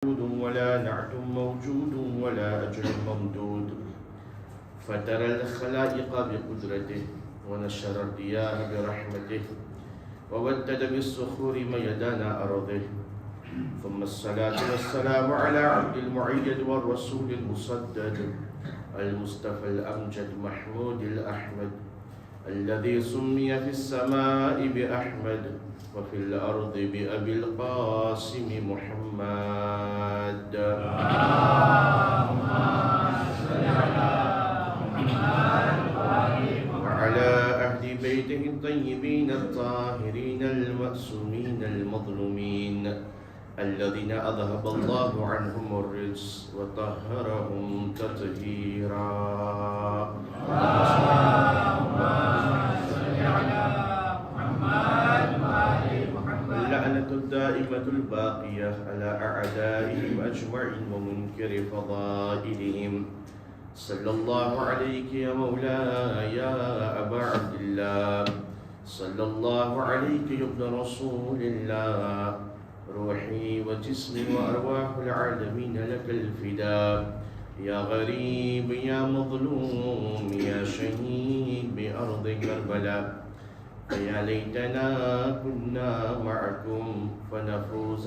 ولا نعت موجود ولا أجل ممدود فترى الخلائق بقدرته ونشر الرياح برحمته وودد بالصخور ميدان أرضه ثم الصلاة والسلام على عبد المعيد والرسول المصدد المصطفى الأمجد محمود الأحمد الذي سمي في السماء بأحمد وفي الأرض بأبي القاسم محمد. وعلى أهل بيته الطيبين الطاهرين المأسومين المظلومين الذين أذهب الله عنهم الرجس وطهرهم تطهيرا. اللعنة الدائمة الباقية على أعدائهم أجمعين ومنكر فضائلهم. صلى الله عليك يا مولاي يا أبا عبد الله، صلى الله عليك يا ابن رسول الله، روحي وجسمي وأرواح العالمين لك الفداء، يا غريب يا مظلوم يا شهيد بأرض كربلاء، فيا ليتنا كنا معكم فنفوز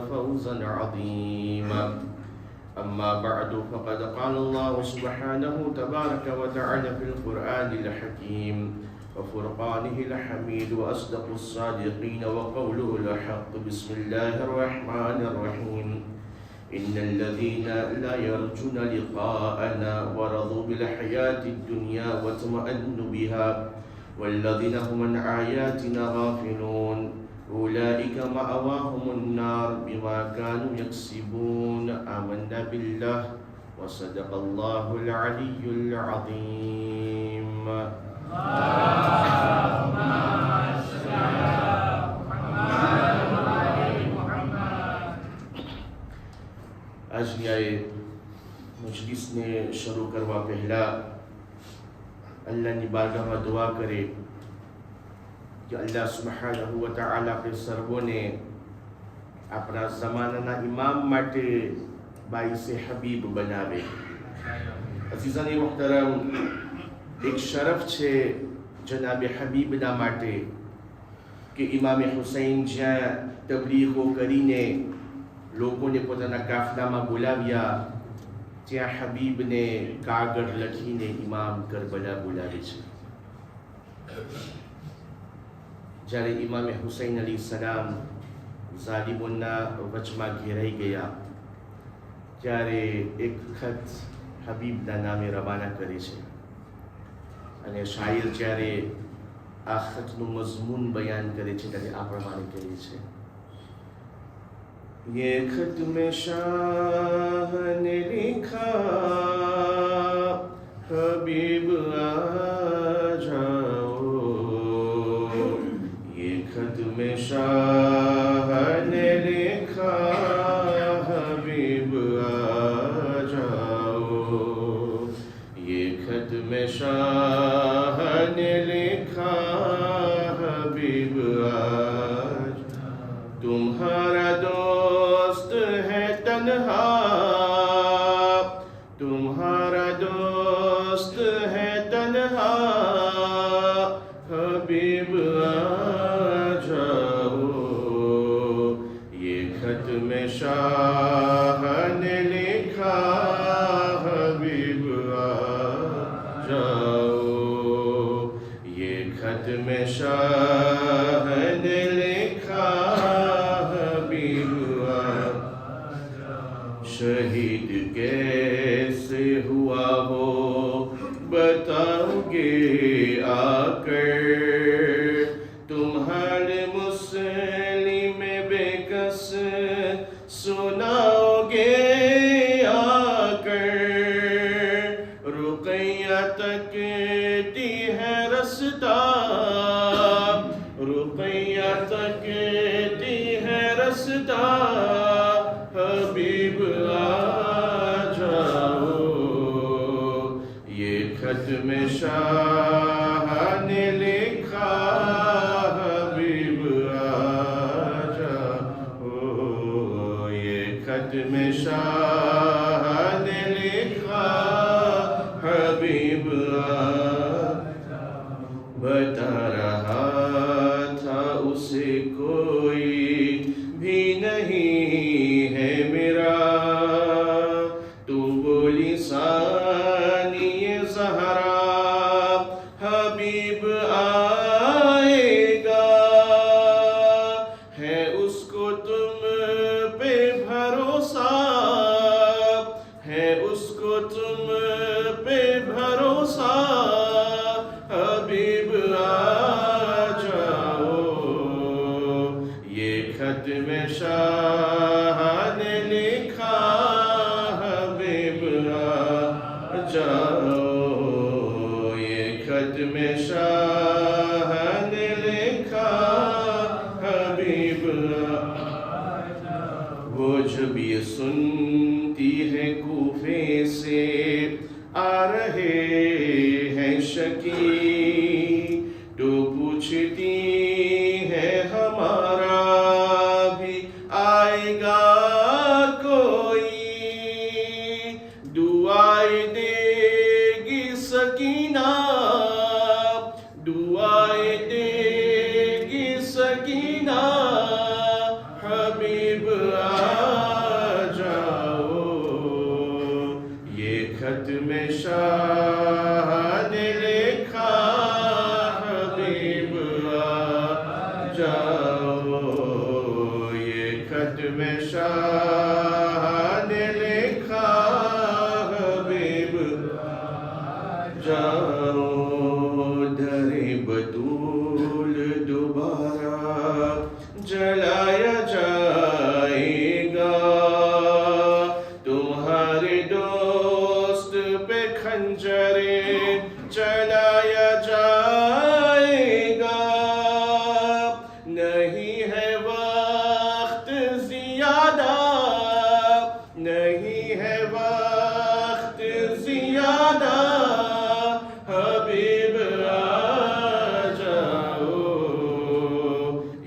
فوزا عظيما. أما بعد، فقد قال الله سبحانه تبارك وتعالى في القرآن الحكيم وفرقانه الحميد وأصدق الصادقين وقوله الحق. بسم الله الرحمن الرحيم. إن الذين لا يرجون لقاءنا ورضوا بالحياة الدنيا واطمأنوا بها والذين هم عن آياتنا غافلون أولئك مأواهم النار بما كانوا يكسبون. آمنا بالله وصدق الله العلي العظيم. आज आए मजलिस ने शुरू करवा पहला अल्लाह ની બારગાહમાં દુઆ કરે કે અલ્લાહ સુબ્હાનહુ વ તઆલા કે સર્વોને આપણા જમાનાના ઇમામ માટે બાઈસે હબીબ બનાવે. અઝીઝાને મુહતરમ, એક શરફ છે જનાબે હબીબના માટે કે ઇમામે હુસૈન જ્યાં તબલીગો કરીને લોકોને પોતાના કાફલામાં બોલાવ્યા ત્યાં હબીબને કાગળ લખીને ઇમામ કરબલા બોલાવે છે. જ્યારે ઇમામે હુસૈન અલી સલામ ઝાલિમોના વચમાં ઘેરાઈ ગયા ત્યારે એક ખત હબીબના નામે રવાના કરે છે અને શાયર જ્યારે આ ખતનું મઝમૂન બયાન કરે છે ત્યારે આ પ્રમાણે કહે છે: ये खत में शाह ने लिखा हबीब आ जाओ, ये खत में शाह ने लिखा हबीब आ जाओ, ये खत में शाह ने लिखा हबीब आ जाओ, तुम्हारा तन्हा तुम्हारा दोस्त है तन्हा, हबीब आ जाओ, ये खत में शाह ने लिखा हबीब आ जाओ, ये खत में शाह ने लिखा हबीब शहीद कैसे हुआ वो बताओगे आकर, तुम्हारे मुस्लिम बेकस सुनाओगे आकर, रुकैया तकती है रस्ता, रुकैया तकती है रस्ता, हबीब आ जाओ, ये खत में शाह ने लिखा हबीब आ जाओ, ये खत में में शाह ने लिखा हबीब बता रहा था उसे कोई भी नहीं है मेरा, तू बोली सानिए ज़हरा हबीब आएगा, है उसको तुम पे भरोसा, है उसको तुम पे भरोसा, हबीब आ जाओ, ये खत में शाह ने लिखा हबीब आ जाओ, ये खत में शाह ने लिखा हबीब आ जाओ। वो जब ये सुनती है कूफे से आ रहे हैं शकी, तो पूछती है हमारा भी आएगा कोई, दुआएं देगी सकीना, दुआएं देगी सकीना, हबीब आ जाओ, ये खत में शाह ने लिखा हबीब आ जाओ, ये खत में शाह ने लिखा हबीब आ जाओ, दरे बतूल दोबारा जलाया जाएगा, तुम्हारे दोस्त पे खंजरे चलाया जाएगा, नहीं है वक्त ज़ियादा, नहीं है वक्त ज़ियादा, हबीब आ जाओ,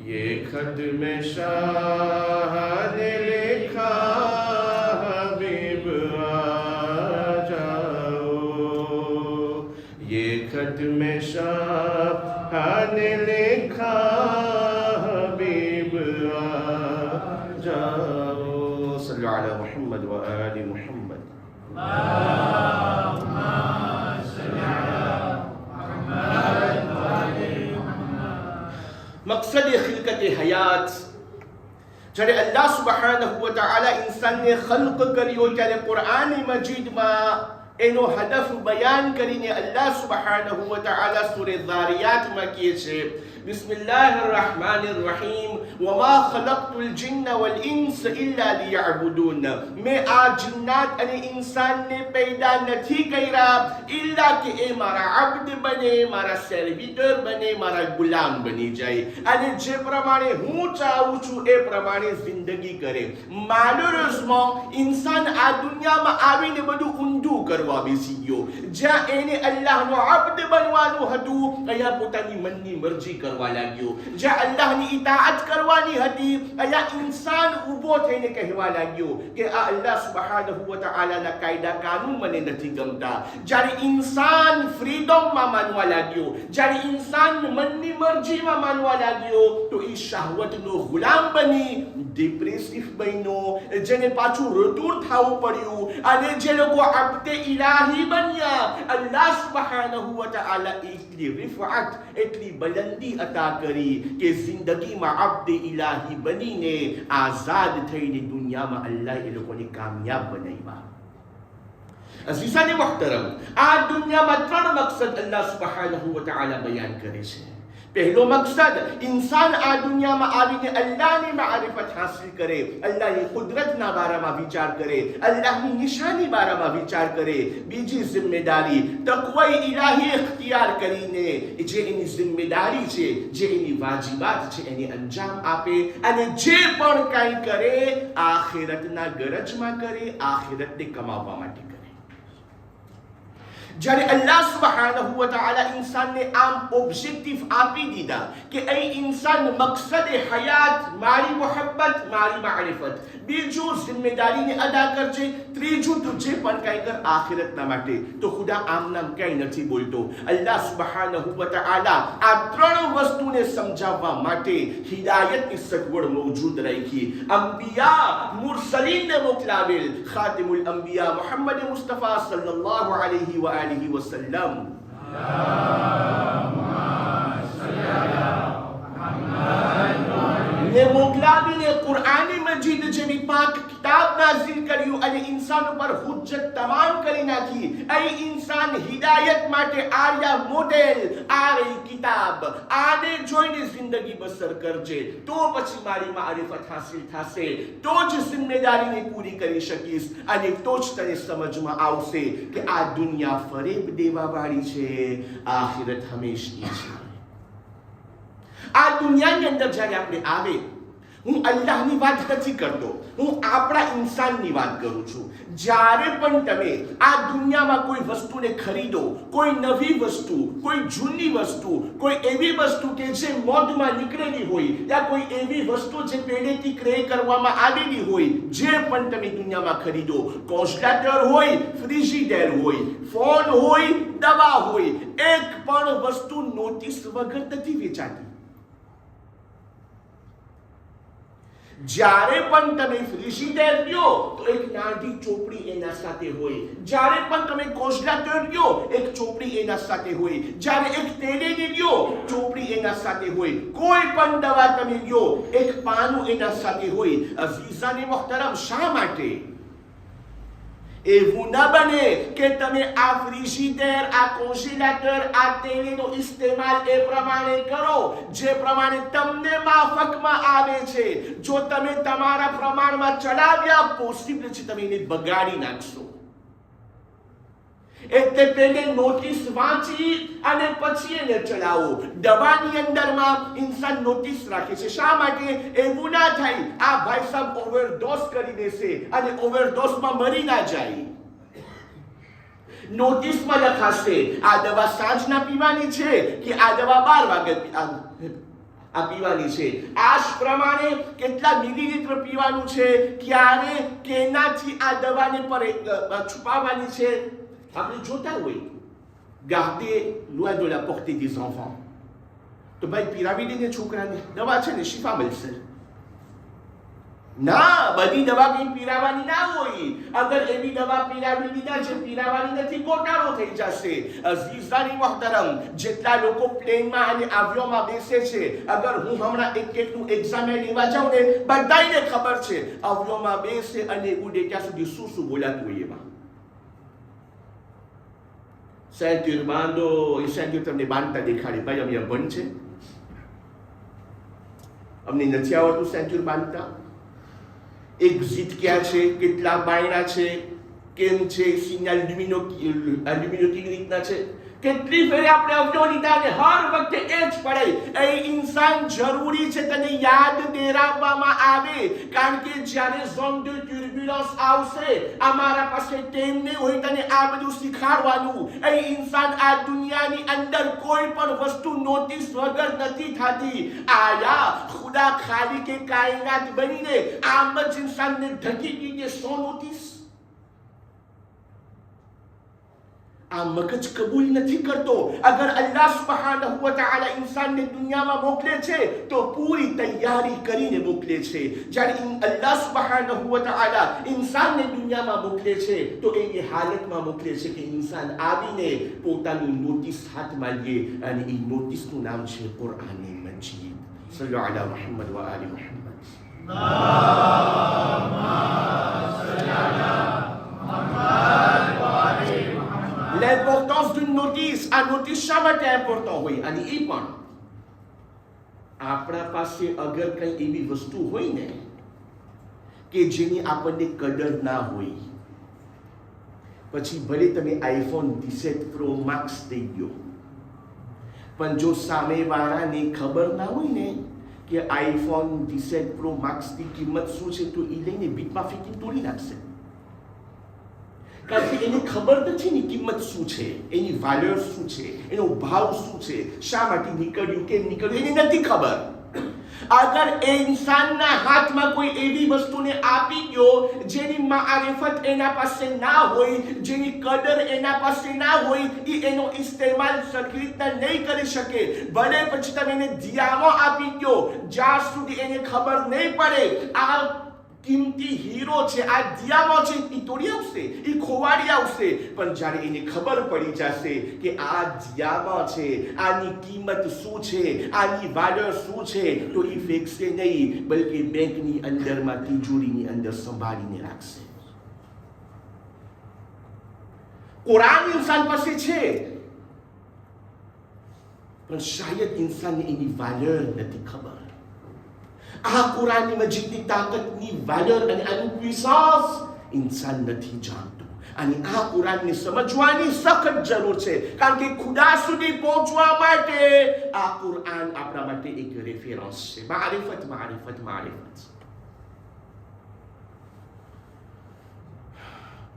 ये खत में शाह ने लिखा हबीब आ जाओ, ये खत में शाह ने लिखा हबीब आ जाओ। सल्लल्लाहु अलैहि मुहम्मद व आलि मुहम्मद। मकसद खिलकत हयात, જ્યારે અલ્લાહ સુબહાનહુ વ તઆલા ઇન્સાનને ખલ્ક કર્યો ત્યારે કુરઆન મજીદમાં એનો હદફ બયાન કરીને અલ્લાહ સુબહાનહુ વ તઆલા સૂરે ઝારિયાતમાં કહે છે, બિસ્મિલ્લાહિર રહમાનિર રહીમ, વમા ખલક્તુલ જિન્ન વલ ઇન્સ ઇલ્લા લિયઅબુદૂન, મેં આ જિન્નાત અને ઇન્સાનને પેદા નથી કર્યા ઇલ્લા કે એ મારા અબ્દ બને, મારા સર્વિટર બને, મારા ગુલામ બની જાય અને જે પ્રમાણે હું ચાહું છું એ પ્રમાણે જિંદગી કરે. માલરસમાં ઇન્સાન આ દુનિયામાં આવીને બધું ઊંધું કરવા બેસી ગયો. જ્યાં એને અલ્લાહનો અબ્દ બનવાનું હતું અહીંયા પોતાની મનની મરજી કરવા લાગ્યો. જ્યાં અલ્લાહની ઇતાઅત કરવાની હતી અહીંયા ઇન્સાન ઊભો થઈને કહેવા લાગ્યો કે આ અલ્લાહ સુબહાનહુ વ તઆલાના કાયદા કાનૂન મને નથી ગમતા. જ્યારે ઇન્સાન ફ્રીડમમાં માનવા લાગ્યો, જ્યારે ઇન્સાન મનની મરજીમાં માનવા લાગ્યો તો એ શાહવતનો ગુલામ બની ડિપ્રેસિવ બન્યો, જેને પાછું રટૂર થવું પડ્યું અને જે લોકો અબ્દે ઇલાહી બન્યા અલ્લાહ સુબહાનહુ વ તઆલા એટલી રિફઆત, એટલી બલંદી અતા કરી કે જિંદગીમાં અબ્દે ઇલાહી બનીને આઝાદ થઈને દુનિયામાં અલ્લાહ એ લોકોને કામયાબ બનાવ્યા. અઝીઝાને મુહતરમ, આ દુનિયામાં ત્રણ મકસદ અલ્લાહ સુબહાનહુ વ તઆલા બયાન કરે છે. પહેલો મકસદ ઇન્સાન આ દુનિયામાં આવીને અલ્લાહની મારિફત હાસિલ કરે, અલ્લાહની કુદરતના બારામાં વિચાર કરે, અલ્લાહની નિશાની બારામાં વિચાર કરે. બીજી જિમ્મેદારી તકવાએ ઇલાહી ઇખ્તિયાર કરીને જે એની જિમ્મેદારી છે, જે એની વાજિબાત છે એને અંજામ આપે અને જે પણ કાંઈ કરે આખિરતના ગરજમાં કરે, આખિરતને કમાવવા માટે કરે. જ્યારે અલ્લાહ સુબ્હાનહુ વ તઆલા ઇન્સાનને આમ ઓબ્જેક્ટિવ આપી દીધા કે એ ઇન્સાન મકસદ હયાત મારી મોહબ્બત મારી મારિફત, બીજું જિમ્મેદારીને અદા કરજે, ત્રીજું તું જે પણ કાંઈ કર આખિરતના માટે, તો ખુદા આમ નામ ક્યાંય નથી બોલતો. અલ્લાહ સુબ્હાનહુ વ તઆલા આ ત્રણ વસ્તુને સમજાવવા માટે હિદાયતની સગવડ મોજૂદ રાખી. અંબિયા મુરસલીનને મોકલાવેલ ખાતિમુલ અંબિયા મુહમ્મદ મુસ્તફા સલ્લલ્લાહુ અલૈહિ વ આલિહી વસલ્લમ ને મોકલાવીને કુરઆન મજીદ જેવી પાક કિતાબ નાઝિલ કર્યું અને ઇન્સાન ઉપર હુજ્જત તમામ કરી નાખી. એ ઇન્સાન હિદાયત માટે આર્યા મોડેલ, આ રહી કિતાબ, આને જોઈને જિંદગી બસર કરજે, તો પછી મારી મારિફત હાસિલ થશે, તો જ જિમ્મેદારીને પૂરી કરી શકીશ, અને તો જ તને સમજમાં આવશે કે આ દુનિયા ફરેબ દેવા વાળી છે, આખિરત હંમેશની છે. આ દુનિયાની અંદર જ્યારે આપણે આવે, હું અલ્લાહની વાત નથી કરતો, હું આપણા ઇન્સાનની વાત કરું છું. જ્યારે પણ તમે આ દુનિયામાં કોઈ વસ્તુને ખરીદો, કોઈ નવી વસ્તુ, કોઈ જૂની વસ્તુ, કોઈ એવી વસ્તુ કે જે મોદમાં નીકળેલી હોય, યા કોઈ એવી વસ્તુ જે પહેલેથી ક્રય કરવામાં આવેલી હોય, જે પણ તમે દુનિયામાં ખરીદો, કોન્સ્ટ્રાક્ટર હોય, ફ્રીજીડેર હોય, ફોન હોય, દવા હોય, એક પણ વસ્તુ નોટિસ વગર નથી વેચાતી. જ્યારે પણ તમે ફ્રીજીડેર લ્યો તો એક નાની ચોપડી એના સાથે હોય, જ્યારે પણ તમે કોન્સ્ટ્રાક્ટર લ્યો એક ચોપડી એના સાથે હોય, જ્યારે એક તેલેને લ્યો ચોપડી એના સાથે હોય, કોઈ પણ દવા તમે લ્યો એક પાનું એના સાથે હોય. અઝીઝાને મોહતરમ, શા માટે એવું ન બને કે તમે આ ફ્રીજીડેર, આ કોન્સ્ટ્રાક્ટર, આ તેલનો ઇસ્તેમાલ એ પ્રમાણે કરો જે પ્રમાણે તમને માફકમાં આવે છે. જો તમે તમારા પ્રમાણમાં ચલાવ્યા, પોસિબલ છે તમે એને બગાડી નાખશો. એટલે પહેલે નોટિસ વાંચી અને પછી એને ચલાવો. દવાની અંદરમાં ઇન્સાન નોટિસ રાખે છે. શા માટે? એવું ના થાય આ ભાઈ સાહેબ ઓવરડોઝ કરી દેશે અને ઓવરડોઝમાં મરી ના જાય. નોટિસમાં લખાશે આ દવા સાંજના પીવાની છે કે આ દવા 12 વાગે આ પીવાની છે, આ જ પ્રમાણે કેટલા મિલીલીટર પીવાનું છે, ક્યારે કેનાથી આ દવાને પર છુપાવવાની છે. આપણે જોતા હોય garder loin de la portée des enfants, તો ભાઈ પીરાવી દઈને છોકરાને, દવા છે ને શિફા મળશે. ના, બધી દવા કઈ પીરાવાની ના હોય. અગર એવી દવા પીરાવી દીધા છે, પીરાવાની નથી, ગોટાળો થઈ જશે. અઝીઝાની મોહતરમ, જેટલા લોકો પ્લેનમાં અને આવ્યોમાં બેસે છે, અગર હું હમણાં એક કેટલું એક્ઝામે લેવા જાઉં ને, બધાને ખબર છે આવ્યોમાં બેસે અને ઉડે ત્યાં સુધી શું શું બોલાતું હોય. એમાં સેન્ટ્યુર બાંધો, એ સેન્ટ્યુર તમને બાંધતા દેખાડે, ભાઈ અમે બંધ છે, અમને નથી આવડતું સેન્ટ્યુર બાંધતા. એક્ઝિટ ક્યાં છે, કેટલા બાયણા છે, કેમ છે, સિગ્નલ એલ્યુમિનો કેવી રીતના છે, કેટલી ફેરે આપણે અવજો લીધા ને હર વખતે એ જ પડે. એ ઇન્સાન જરૂરી છે તને યાદ દેરાવવામાં આવે, કારણ કે જ્યારે ઝોન દ ટર્બ્યુલન્સ આવશે, અમારા પાસે ટાઈમ નહીં હોય તને આ બધું શીખવાડવાનું. એ ઇન્સાન આ દુનિયાની અંદર કોઈ પણ વસ્તુ નોટિસ વગર નથી થતી. આયા ખુદા ખાલિકે કાયનાત બનીને આમ જ ઇન્સાનને ઢકી દીધે 100 નોટિસ. આ મગજ કબૂલ નથી કરતો. અગર અલ્લાહ સુબ્હાનહુ વ તઆલા ઇન્સાનને દુનિયામાં મોકલે છે તો પૂરી તૈયારી કરીને મોકલે છે. જ્યારે અલ્લાહ સુબ્હાનહુ વ તઆલા ઇન્સાનને દુનિયામાં મોકલે છે તો એવી હાલતમાં મોકલે છે કે ઇન્સાન આવીને પોતાનું નોટિસ હાથમાં લે, અને એ નોટિસનું નામ છે કુરઆન મજીદ. સલ્લુ અલા મુહમ્મદ વ આલી મુહમ્મદ. L'importance d'une notice, આ નોટિસ શા માટે ઇમ્પોર્ટન્ટ હોય? અને એ પણ આપણા પાસે અગર કઈ એવી વસ્તુ હોય ને કે જેની આપણને કદર ના હોય, પછી ભલે તમે આઈફોન 17 પ્રો મેક્સ લઈ ગયો, પણ જો સામેવાળાને ખબર ના હોય ને કે આઈફોન 17 પ્રો મેક્સ ની કિંમત શું છે, તો એ લઈને બીટમાં ફેંકીને તોડી નાખશે. કારણ કે એને ખબર નથી ની કિંમત શું છે, એની વેલ્યુ શું છે, એનો ભાવ શું છે, શા માટે નીકળ્યું, કેમ નીકળ્યું, એને નથી ખબર. અગર એ ઇન્સાનના હાથમાં કોઈ એવી વસ્તુને આપી ગયો જેની મારિફત એના પાસે ના હોય, જેની કદર એના પાસે ના હોય, એ એનો ઇસ્તેમાલ સરખી રીતના નહીં કરી શકે. ભલે પછી તમે એને દિયામાં આપી ગયો, જ્યાં સુધી એને ખબર નહીં પડે આ કિંમતી હીરો છે, આ દિયામાં છે, એ તોડી આવશે, એ ખોવાડી આવશે. પણ જ્યારે એને ખબર પડી જશે કે આ દિયામાં છે, આની કિંમત શું છે, આની વેલ્યુ શું છે, તો એ ફેંકશે નહીં, બલકે બેંકની અંદરમાં તિજોરીની અંદર સંભાળીને રાખશે. કુરાન ઇન્સાન પાસે છે, પણ શાયદ ઇન્સાનને એની વેલ્યુ નથી ખબર. આ કુરાની મજીદની તાકાતની વેલ્યુ અને આનું વિશ્વાસ ઇન્સાન નથી જાણતો. અને આ કુરાનને સમજવાની સખત જરૂર છે, કારણ કે ખુદા સુધી પહોંચવા માટે આ કુરાન આપણા માટે એક રેફરન્સ છે. મારિફત મારિફત મારિફત.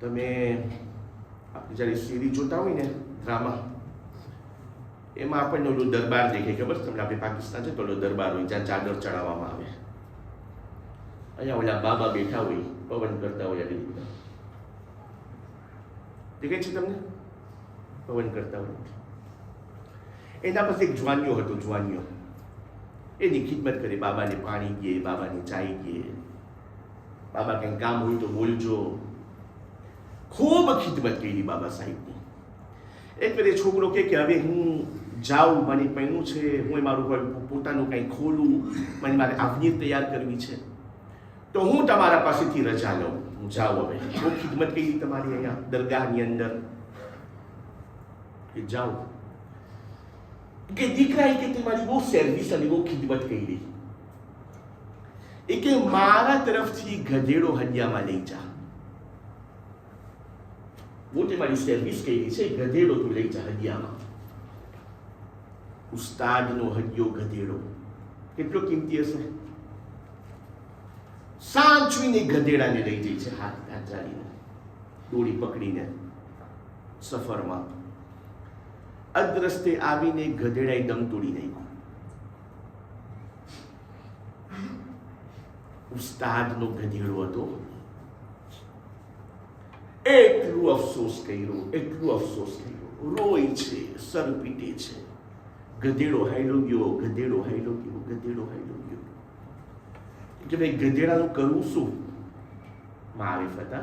તમે આપણે જ્યારે સિરીઝ જોતા હોય ને, ડ્રામા, એમાં આપણને ઓલું દરબાર દેખાય, ખબર છે તમને? આપણે પાકિસ્તાન છે તો ઓલો દરબાર હોય જ્યાં ચાદર ચડાવવામાં આવે. અહીંયા ઓલા બાબા બેઠા હોય, પવન કરતા હોય, આવી રીતના દેખાય છે તમને? પવન કરતા હોય. એના પાસે એક જવાનીઓ હતો, જવાનીઓ એની ખિદમત કરે, બાબાને પાણી દે, બાબાને ચાય દે, બાબા કંઈ કામ હોય તો બોલજો. ખૂબ ખિદમત કરી બાબા સાહેબની. એક વાર એ છોકરો કે હવે હું જાઉં, મને પૈણું છે, હું મારું પોતાનું કંઈ ખોલું, મને મારે આવનીર તૈયાર કરવી છે, તો હું તમારા પાસેથી રજા લઉં, હું જાઉં. હવે બહુ ખિદમત કરી તમારી અહીંયા દરગાહની અંદર, કે જાઉં. કે દીકરા કે તમારી બહુ સર્વિસ અને બહુ ખિદમત કરી, એ કે મારા તરફથી ગધેડો હડિયામાં લઈ જા. वो तुम्हारी सर्विस કરી છે, ગધેડો તું લઈ જા હડિયામાં. ઉસ્તાદનો હડિયો ગધેડો કેટલો કિંમતી હશે. સાચવીને ગધેડાને લઈ જાય છે, હાથ ચાલીને, દોડી પકડીને સફરમાં. અદ્રસ્તે આવીને ગધેડાએ દમ તોડી નાખ્યો. ઉસ્તાદનો ગધેડો હતો. એટલું અફસોસ કર્યો, એટલું અફસોસ કર્યો, રોય છે, સર પીટે છે. ગધેડો હાઈલો ગયો, ગધેડો હાઈલો ગયો, ગધેડો હાઈલો ગયો. કે ભાઈ ગધેડાનું કરવું શું? મારિફત.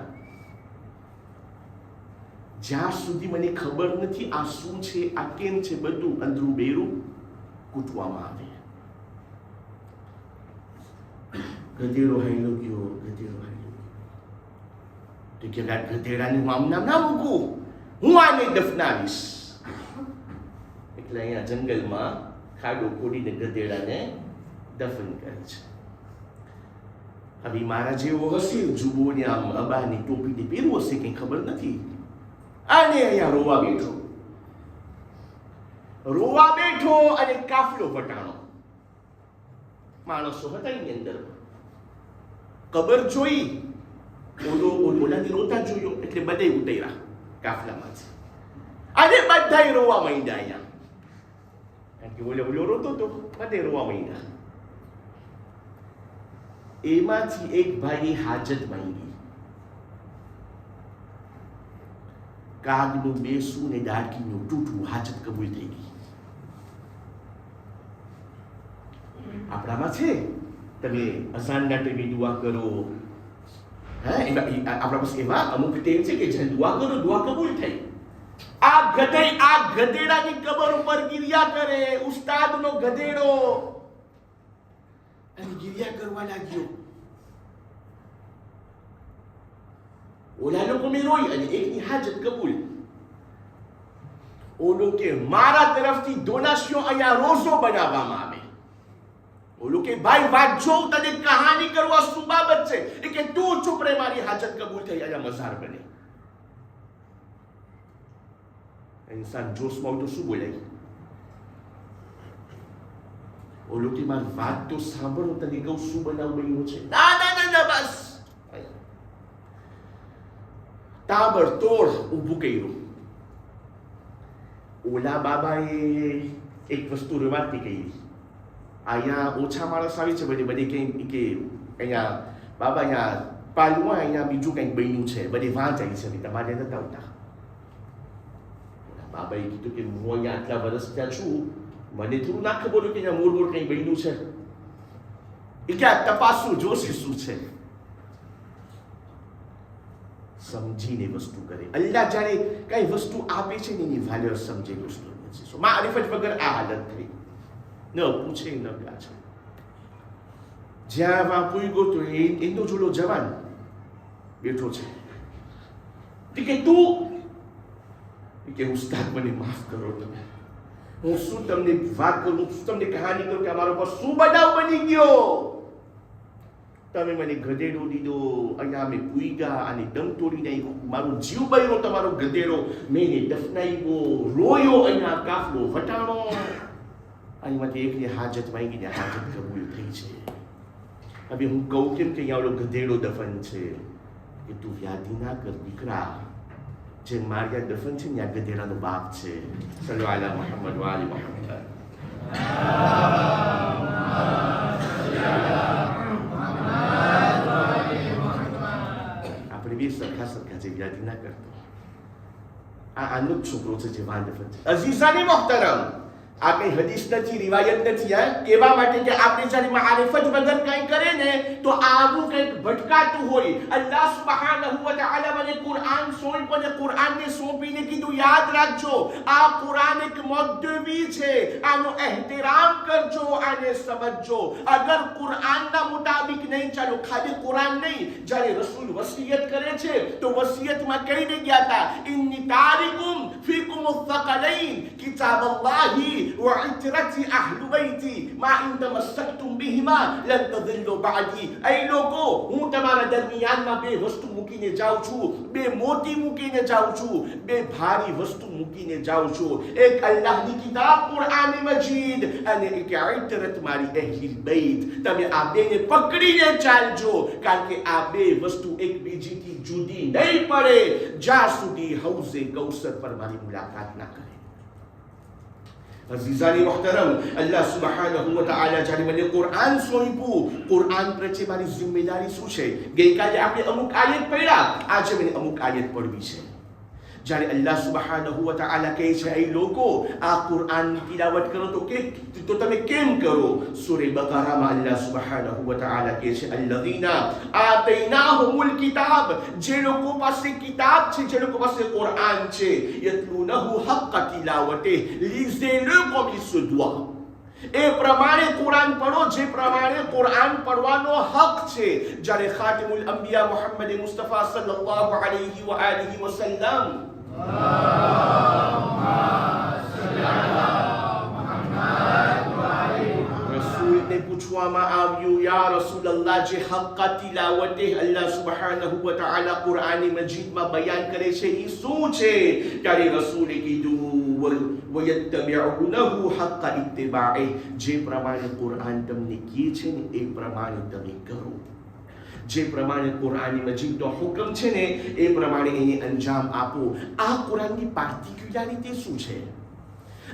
જ્યાં સુધી મને ખબર નથી આ શું છે, આ કેમ છે, બધું અંદરું બેરું કૂટવામાં આવે. ગધેડો હાઈલો ગયો, ગધેડો હાઈલો. કે ગધેડાને હું આમ નામ ના મૂકું, હું આને દફનાવીશ. એટલે અહીંયા જંગલમાં ખાડો ખોડીને ગધેડાને દફન કરે છે. હવે મારા જેવો હશે, જુબોને આમ અબાની ટોપીને પહેરવું હશે, કંઈ ખબર નથી. અને અહીંયા રોવા બેઠો, રોવા બેઠો, અને કાફલો વટાણો. માણસો હતા એની અંદર. કબર જોઈ, ઓલાને રોતા જોયો, એટલે બધે ઉતર્યા કાફલામાંથી, અને બધા રોવા માંડ્યા અહીંયા. કારણ કે ઓલો રોતો તો બધે રોવા માંડ્યા. એમાંથી એક ભાઈએ હાજત માંગી. કાગનું બેસું ને ડાકીનું તૂટવું, હાજત કબૂલ થઈ ગઈ. આપણામાં છે, તમે અઝાનના ટાઈમે દુઆ કરો, આપણા પાસે એવા અમુક ટેમ છે કે જ્યાં દુઆ કરો, દુઆ કબૂલ થઈ. આ ગધેડાની કબર ઉપર ગિરિયા કરે, ઉસ્તાદનો ગધેડો, અને ગિરિયા કરવા લાગ્યો. ઓલા લોકો મેં રોઈ, અને એકની હાજત કબૂલ. ઓલો કે મારા તરફથી ડોનાશીઓ અહીંયા રોઝો બનાવવામાં આવે. ઓલું કે ભાઈ વાત જો, તને કહાની કરવા શું બાબત છે? એ કે તું ચૂપ રે, મારી હાજત કબૂલ થઈ, અહીંયા મઝાર બને. ઇન્સાન જોશમાં હોય તો શું બોલાય? ઓલું કે મારી વાત તો સાંભળો, તને કહું શું બનાવ બન્યું છે. ના ના ના ના, બસ તાબડતોડ ઊભું કર્યું. ઓલા બાબાએ એક વસ્તુ રવાતી કરી. અહીંયા ઓછા માણસ આવી છે, બધી કંઈ કે અહીંયા બાબા અહીંયા પાલવા અહીંયા બીજું કંઈક બન્યું છે, બધી વાંચ આવી છે, તમારે નતા આવતા. બાબાએ કીધું કે હું અહીંયા આટલા વર્ષ ત્યાં છું, મને થોડું ના ખબર હોય કે અહીંયા મૂળ કંઈ બન્યું છે. એ કે આ તપાસવું જોશે શું છે. સમજીને વસ્તુ કરે. અલ્લાહ જ્યારે કઈ વસ્તુ આપે છે ને એની વેલ્યુ સમજે વસ્તુ નથી. મારિફત વગર આ હાલત થઈ. ન પૂછે ન ગાછે. જ્યાં વા પૂગ્યો તો એનો જોડો જવાન બેઠો છે. કે તું કે ઉસ્તાદ મને માફ કરો તમે. હું શું તમને વાત કરું, શું તમને કહાની કરું કે અમારા પર શું બનાવ બની ગયો. તમે મને ગધેડો દીધો, અહીંયા અમે પૂગ્યા અને દમ તોડી નાખ્યું, મારું જીવ બળ્યો તમારો ગધેડો, મેં એને દફનાવ્યો, રોયો, અહીંયા કાફલો વટાણો. અહીંમાંથી એકને હાજત માંગીને હાજત કબૂલ થઈ છે. હવે હું કહું કેમ કે અહીંયા ઓલો ગધેડો દફન છે કે તું વ્યાધિ ના કર દીકરા, જે માર્યા દફન છે ને આ ગધેડાનો બાપ છે. સલ્લુ અલા મુહમ્મદ વ આલી મુહમ્મદ. આપણે બી સરખા છે, વ્યાધિ ના કરતો. આનો જ છોકરો છે જે વાન દફન છે. અઝીઝાની મોહતરમ, આ કઈ હદીસ નથી, રિવાયત નથી. કહેવા માટે કે આપણે જ્યારે મારિફત વગર કંઈ કરે ને તો આવું કંઈક ભટકાતું હોય. અલ્લાહ સુબ્હાનહુ વ તઆલા મને કુરાન સોંપ્યો ને કુરાનને સોંપીને કીધું યાદ રાખજો, આ કુરાન એક મુદ્દવી છે, આનો એહતરામ કરજો, આને સમજજો. અગર કુરાનના મુતાબિક નહીં ચાલો, ખાલી કુરાન નહીં, જ્યારે રસૂલ વસિયત કરે છે તો વસિયતમાં કહીને ગયા હતા ઇન્ની તારિકુમ ફીકુમ અથ-થકલૈન કિતાબલ્લાહી وعترتي أهل بيتي ما إن تمسكتم بهما لن تضلوا بعدي. أي લોકો હું તમારા દરમિયાનમાં બે વસ્તુ મૂકીને જાઉં છું, બે મોટી મૂકીને જાઉં છું, બે ભારી વસ્તુ મૂકીને જાઉં છું. એક અલ્લાહની કિતાબ કુરાન મજીદ અને એક ઇતરત મારી અહેલ બૈત. તમે આ બેને પકડીને ચાલજો, કારણ કે આ બે વસ્તુ એકબીજીથી જુદી નહીં પડે જ્યાં સુધી હૌઝે કૌસર પર મારી મુલાકાત ના કરે. અઝીઝાની મોહતરમ, અલ્લાહ સુબ્હાનહુ વ તઆલા જ્યારે મને કુરાન સોંપ્યું, કુરાન પ્રત્યે મારી જિમ્મેદારી શું છે. ગઈકાલે આપણે અમુક આયત પડ્યા, આજે મને અમુક આયત પડવી છે. જ્યારે અલ્લાહ સુબ્હાનહુ વ તઆલા કહે છે એ લોકો આ કુરાનની તિલાવત કરો તો તમે કેમ કરો. સૂરે બકરામાં અલ્લાહ સુબ્હાનહુ વ તઆલા કહે છે અલ્લઝીના આતૈનાહુમુલ કિતાબ, જે લોકો પાસે કિતાબ છે, જે લોકો પાસે કુરાન છે, યતલુનહુ હક્ક તિલાવતે, lisez-le comme il se doit. એ પ્રમાણે કુરાન પઢો જે પ્રમાણે કુરાન પડવાનો હક છે. જ્યારે ખાતિમુલ અંબિયા મુહમ્મદ મુસ્તફા સલ્લલ્લાહુ અલૈહિ વ આલિહિ વસલ્લમ રસૂલને પૂછવામાં આવ્યું યા રસૂલલ્લાહ, જે હક્ક તિલાવતે અલ્લાહ સુબ્હાનહુ વ તઆલા કુરાન મજીદમાં બયાન કરે છે એ શું છે. ત્યારે રસૂલે કીધું વયત્તબિઉનહુ હક્ક ઇત્તિબાઇ, જે પ્રમાણે કુરાન તમને કહે છે ને એ પ્રમાણે તમે કરો. જે પ્રમાણે કુરાન મજીદનો હુકમ છે ને એ પ્રમાણે એને અંજામ આપો. આ કુરાનની પાર્ટિક્યુલારિટી શું છે?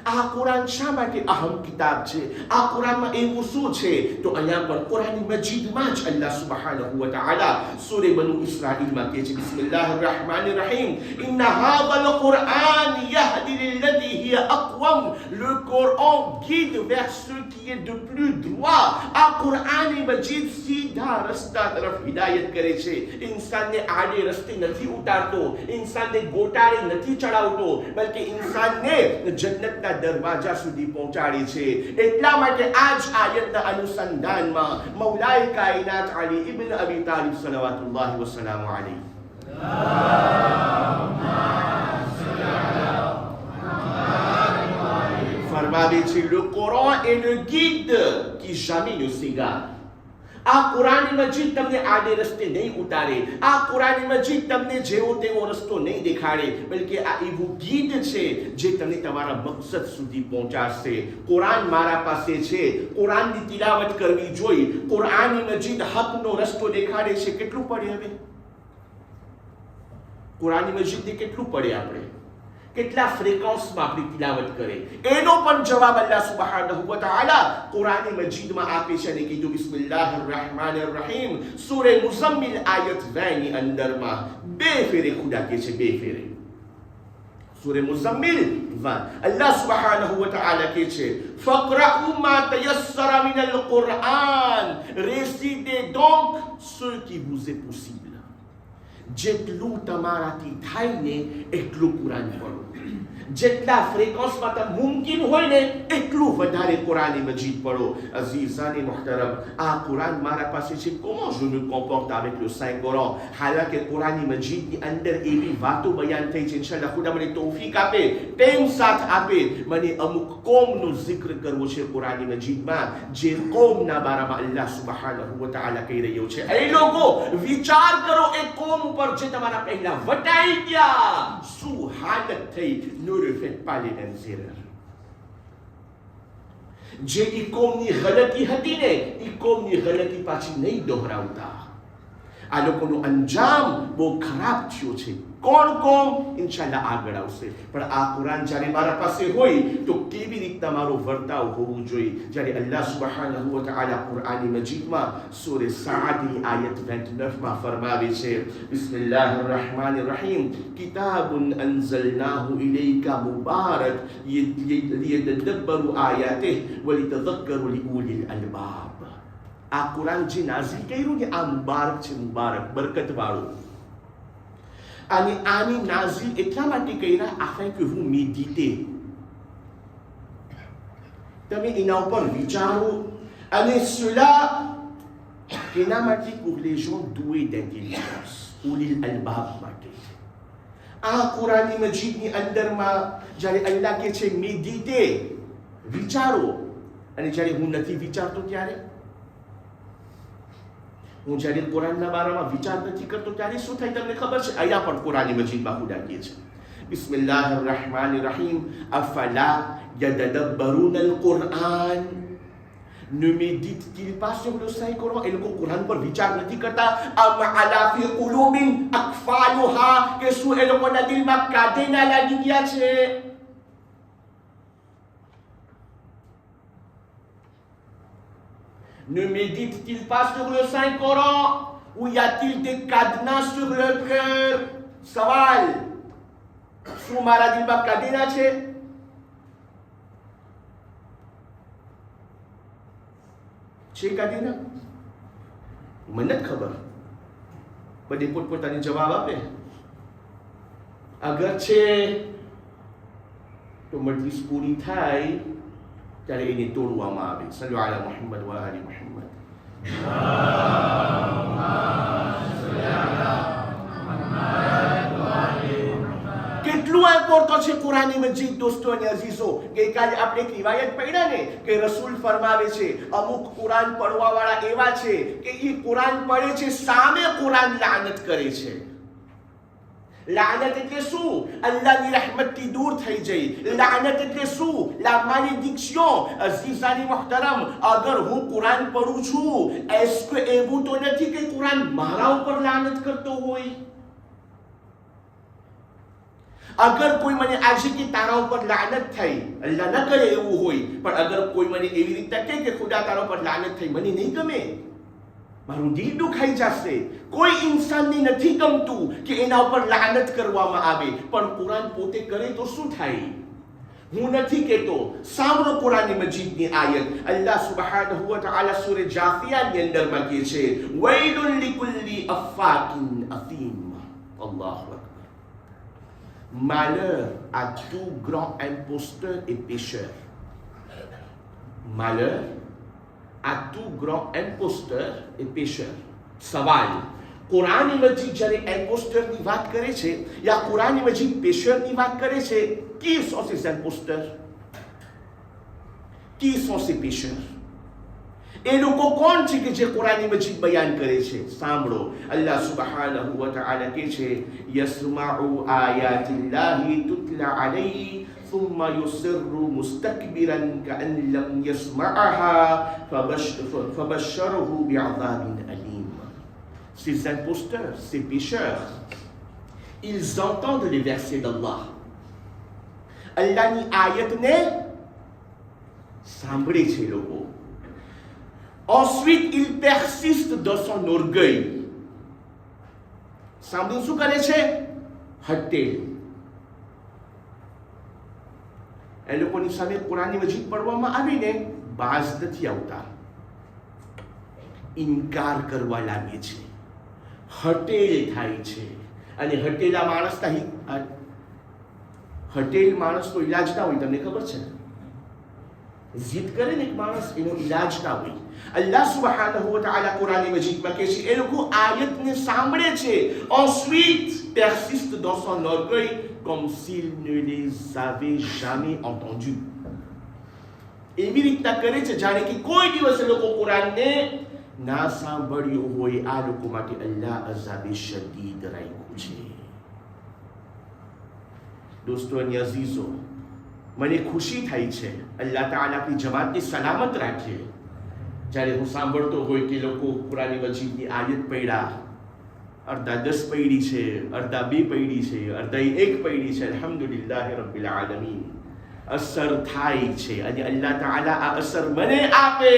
આ કુરાન શા માટે અહમ કિતાબ છે? આ કુરાનમાં એવું શું છે? તો અહીંયા પણ કુરાન મજીદમાં જ અલ્લાહ સુબ્હાનહુ વ તઆલા સૂરે બનુ ઇસ્રાઈલમાં કહે છે બિસ્મિલ્લાહિર રહેમાનિર Rahim ઇન્ન હાઝલ Quran યહદી લિલ્લતી હિય અક્વમ. Le Coran guide vers ce qui est de plus droit. આ કુરાન મજીદ સીધા રસ્તા તરફ હિદાયત કરે છે. ઇન્સાનને આડે રસ્તે નથી ઉતારતો, ઇન્સાનને ગોટાળે નથી ચડાવતો, બલકે ઇન્સાનને જન્નતના દરવાજા સુધી પહોંચાડે છે. એટલા માટે આ જ આયતના અનુસંધાનમાં મૌલાએ કાયનાત અલી ઇબ્ન અબી તાલિબ સલવાતુલ્લાહ વસલામુ અલૈહ ફરમાવે છે le Coran est le guide qui jamais ne s'égare. આ કુરાન મજીદ તમને આડે રસ્તે નહીં ઉતારે. આ કુરાન મજીદ તમને જેવો તેવો રસ્તો નહીં દેખાડે, બલકે આ એવું ગીત છે જે તમને તમારા મકસદ સુધી પહોંચાડશે. કુરાન મારા પાસે છે, કુરાનની તિલાવત કરવી જોઈએ. કુરાન મજીદ હકનો રસ્તો દેખાડે છે. કેટલું પડે હવે? કુરાન મજીદને કેટલું પડે આપણે, કેટલા ફ્રીક્વન્સમાં આપણી તિલાવત કરે, એનો પણ જવાબ અલ્લાહ સુબ્હાનહુ વ તઆલા કુરાન મજીદમાં આપે છે અને કીધું બિસ્મિલ્લાહિર rahmanir rahim સૂરે મુઝમ્મિલ આયત 2 ની અંદરમાં 2 ફેરે ખુદા કહે છે, 2 ફેરે સૂરે મુઝમ્મિલ 2 અલ્લાહ સુબ્હાનહુ વ તઆલા કહે છે ફaqra'u ma tayassara min al-Qur'an, récitez donc ce qui vous est possible. જેટલું તમારાથી થાય ને એટલું કુરાન પઢો, જેટલા ફ્રીક્વન્સમાં તમને મુમકિન હોય ને એટલું વધારે કુરાન મજીદ પઢો. અઝીઝાની મુહતરમ, આ કુરાન મારા પાસે છે. comment je me comporte avec le Saint Coran? હાલાકે Quran મજીદની અંદર એવી વાતો બયાન થઈ છે, ઇન્શાઅલ્લાહ ખુદા મને તૌફીક આપે, ટેમ સાથ આપે, મને અમુક કોમનો zikr કરવો છે કુરાન મજીદમાં, જે કોમના બારામાં અલ્લાહ સુબ્હાનહુ વ તઆલા કહી રહ્યો છે, એ લોકો વિચાર કરો એ કોમ ઉપર જે તમારા પહેલા વટાઈ ગયા, શું હાલત થઈ. Ne refaites pas les mêmes erreurs. જે ઈ કોમની ગલતી હતી ને ઈ કોમની ગલતી પાછી નહીં દોહરાવતા. આ લોકોનો અંજામ બહુ ખરાબ થયો છે. કોણ કોમ ઇન્શાઅલ્લાહ આગળ આવશે, પણ આ કુરાન જ્યારે મારા પાસે હોય તો કેવી રીતના મારો વર્તાવ હોવું જોઈએ. જ્યારે અલ્લાહ સુબ્હાનહુ વ તઆલા કુરાન મજીદમાં સૂરે સાદની આયત 29 માં ફરમાવે છે બિસ્મિલ્લાહિર rahmanir rahim કિતાબુન અંઝલનાહુ ઇલૈકા મુબારક લિયદબ્બરુ આયાતિhi વ લિતذક્કરુ લિઉલિલ અલ્બાબ. આ કુરાન જે નાઝિલ કર્યું ને આ મુબારક છે, મુબારક બરકત વાળું. અને આની નાઝિલ એટલા માટે કર્યા afin que vous méditez, તમે એના ઉપર વિચારો. અને cela એના માટે pour les gens doués d'intelligence, ઉલિલ અલ્બાબ માટે. આ કુરાન મજીદની અંદરમાં જ્યારે અલ્લાહ કહે છે મેડિટે, વિચારો, અને જ્યારે હું નથી વિચારતો ત્યારે, હું જ્યારે કુરાનના બારામાં વિચાર નથી કરતો ત્યારે શું થાય તમને ખબર છે? અહીંયા પણ કુરાન મજીદમાં ખુદા કહે છે બિસ્મિલ્લાહિર rahmanir rahim અફલા યતદબ્બરુન al-Qur'an, ne médite-t-il pas sur le Saint Coran? એ લોકો કુરાન પર વિચાર નથી કરતા. am ala fi qulubin aqfaluha, કે શું એ લોકોના દિલમાં કાંટેના લાગી ગયા છે? Ne médite-t-il pas sur le Saint Coran ou y a-t-il des cadenas sur leur cœur? સવાલ, શું મારા દિલમાં કાંટેના છે? છે કાંટેના? મને જ ખબર, બધી પોતપોતાની જવાબ આપે. અગર છે તો મજલિસ પૂરી થાય ત્યારે એને તોડવામાં આવે. સલ્લુ અલા મુહમ્મદ વ આલી મુહમ્મદ. કેટલું ઇમ્પોર્ટન્ટ છે કુરાન મજીદ દોસ્તો અને અઝીઝો. ગઈકાલે આપણે એક રિવાયત પઢ્યા ને કે રસૂલ ફરમાવે છે અમુક કુરાન પડવા વાળા એવા છે કે એ કુરાન પડે છે, સામે કુરાન લાનત કરે છે. લાનત એટલે શું? અલ્લાહની રહેમતથી દૂર થઈ જઈ. લાનત એટલે શું? લા માલેડિક્શન. અઝીઝાની મુહતરમ, અગર હું કુરાન પઢું છું, એવું તો નથી કે કુરાન મારા ઉપર લાનત કરતો હોય. અગર કોઈ મને આજે કે તારા ઉપર લાનત થઈ, અલ્લાહ ન કરે એવું હોય, પણ અગર કોઈ મને એવી રીતે કહે કે ખુદા તારા ઉપર લાનત થઈ, મને નહીં ગમે, મારું દિલ દુખાઈ જશે. કોઈ ઇન્સાનને નથી ગમતું કે એના ઉપર લાનત કરવામાં આવે, પણ કુરાન પોતે કરે તો શું થાય? હું નથી કહેતો. સાંભળો કુરાન મજીદની આયત. અલ્લાહ સુબ્હાનહુ વ તઆલા સૂરે જાથિયાની અંદરમાં કહે છે વૈલુન લિકુલ્લી અફાકિન અથીમ. અલ્લાહુ Akbar. Malheur à tout grand imposteur et pécheur. Malheur à tout grand imposteur et pécheur. સવાલ, કુરાન મજીદ જ્યારે imposteur ની વાત કરે છે યા કુરાન મજીદ pécheur ની વાત કરે છે, qui sont ces imposteurs? Qui sont ces pécheurs? એ લોકો કોણ છે કે જે કુરાન મજીદ બયાન કરે છે? સાંભળો, અલ્લાહ સુબ્હાનહુ વ તઆલા કહે છે યસ્માઉ આયાતિલ્લાહિ તુતલા અલૈહિ ثم يصر مستكبرا كأن لم يسمعها فبشره بعذاب أليم. Ces imposteurs, ces pécheurs ils entendent les versets d'Allah. Allahની આયતને સાંભળે છે લોકો. Ensuite, il persiste dans son orgueil. સાંભળીને શું કરે છે? હટે. એ લોકોની સામે કુરાનની મજીદ પઢવામાં આવીને બાજ નથી આવતા, ઇનકાર કરવા લાગે છે, હટેલ થાય છે. અને હટેલા માણસના હટેલ માણસનો ઈલાજ ના હોય. તમને ખબર છે? જીદ કરે ને એક માણસ, એનો ઈલાજ ના હોય. અલ્લાહ સુબ્હાનહુ વ તઆલા કુરાન મજીદમાં કહે છે, એ લોકો આયતને સાંભળે છે, ensuite persiste dans son orgueil comme s'il ne les avait jamais entendus. એવી રીતના કરે છે જાણે કે કોઈ દિવસ એ લોકો કુરાનને ના સાંભળ્યું હોય. આ લોકો માટે અલ્લાહ અઝાબે શદીદ રાખ્યું છે. દોસ્તો અને અઝીઝો, મને ખુશી થાય છે અલ્લાહ તાઆલા આપણી જમાતને સલામત રાખે. જ્યારે હું સાંભળતો હોય કે લોકો કુરાની મજીદની આયત પઢ્યા, અડધા 10 પઢી છે, અડધા 2 પઢી છે, અડધા 1 પઢી છે. અલ્હમ્દુલિલ્લાહ રબ્બિલ આલમીન. અસર થાય છે અને અલ્લાહ તાઆલા આ અસર મને આપે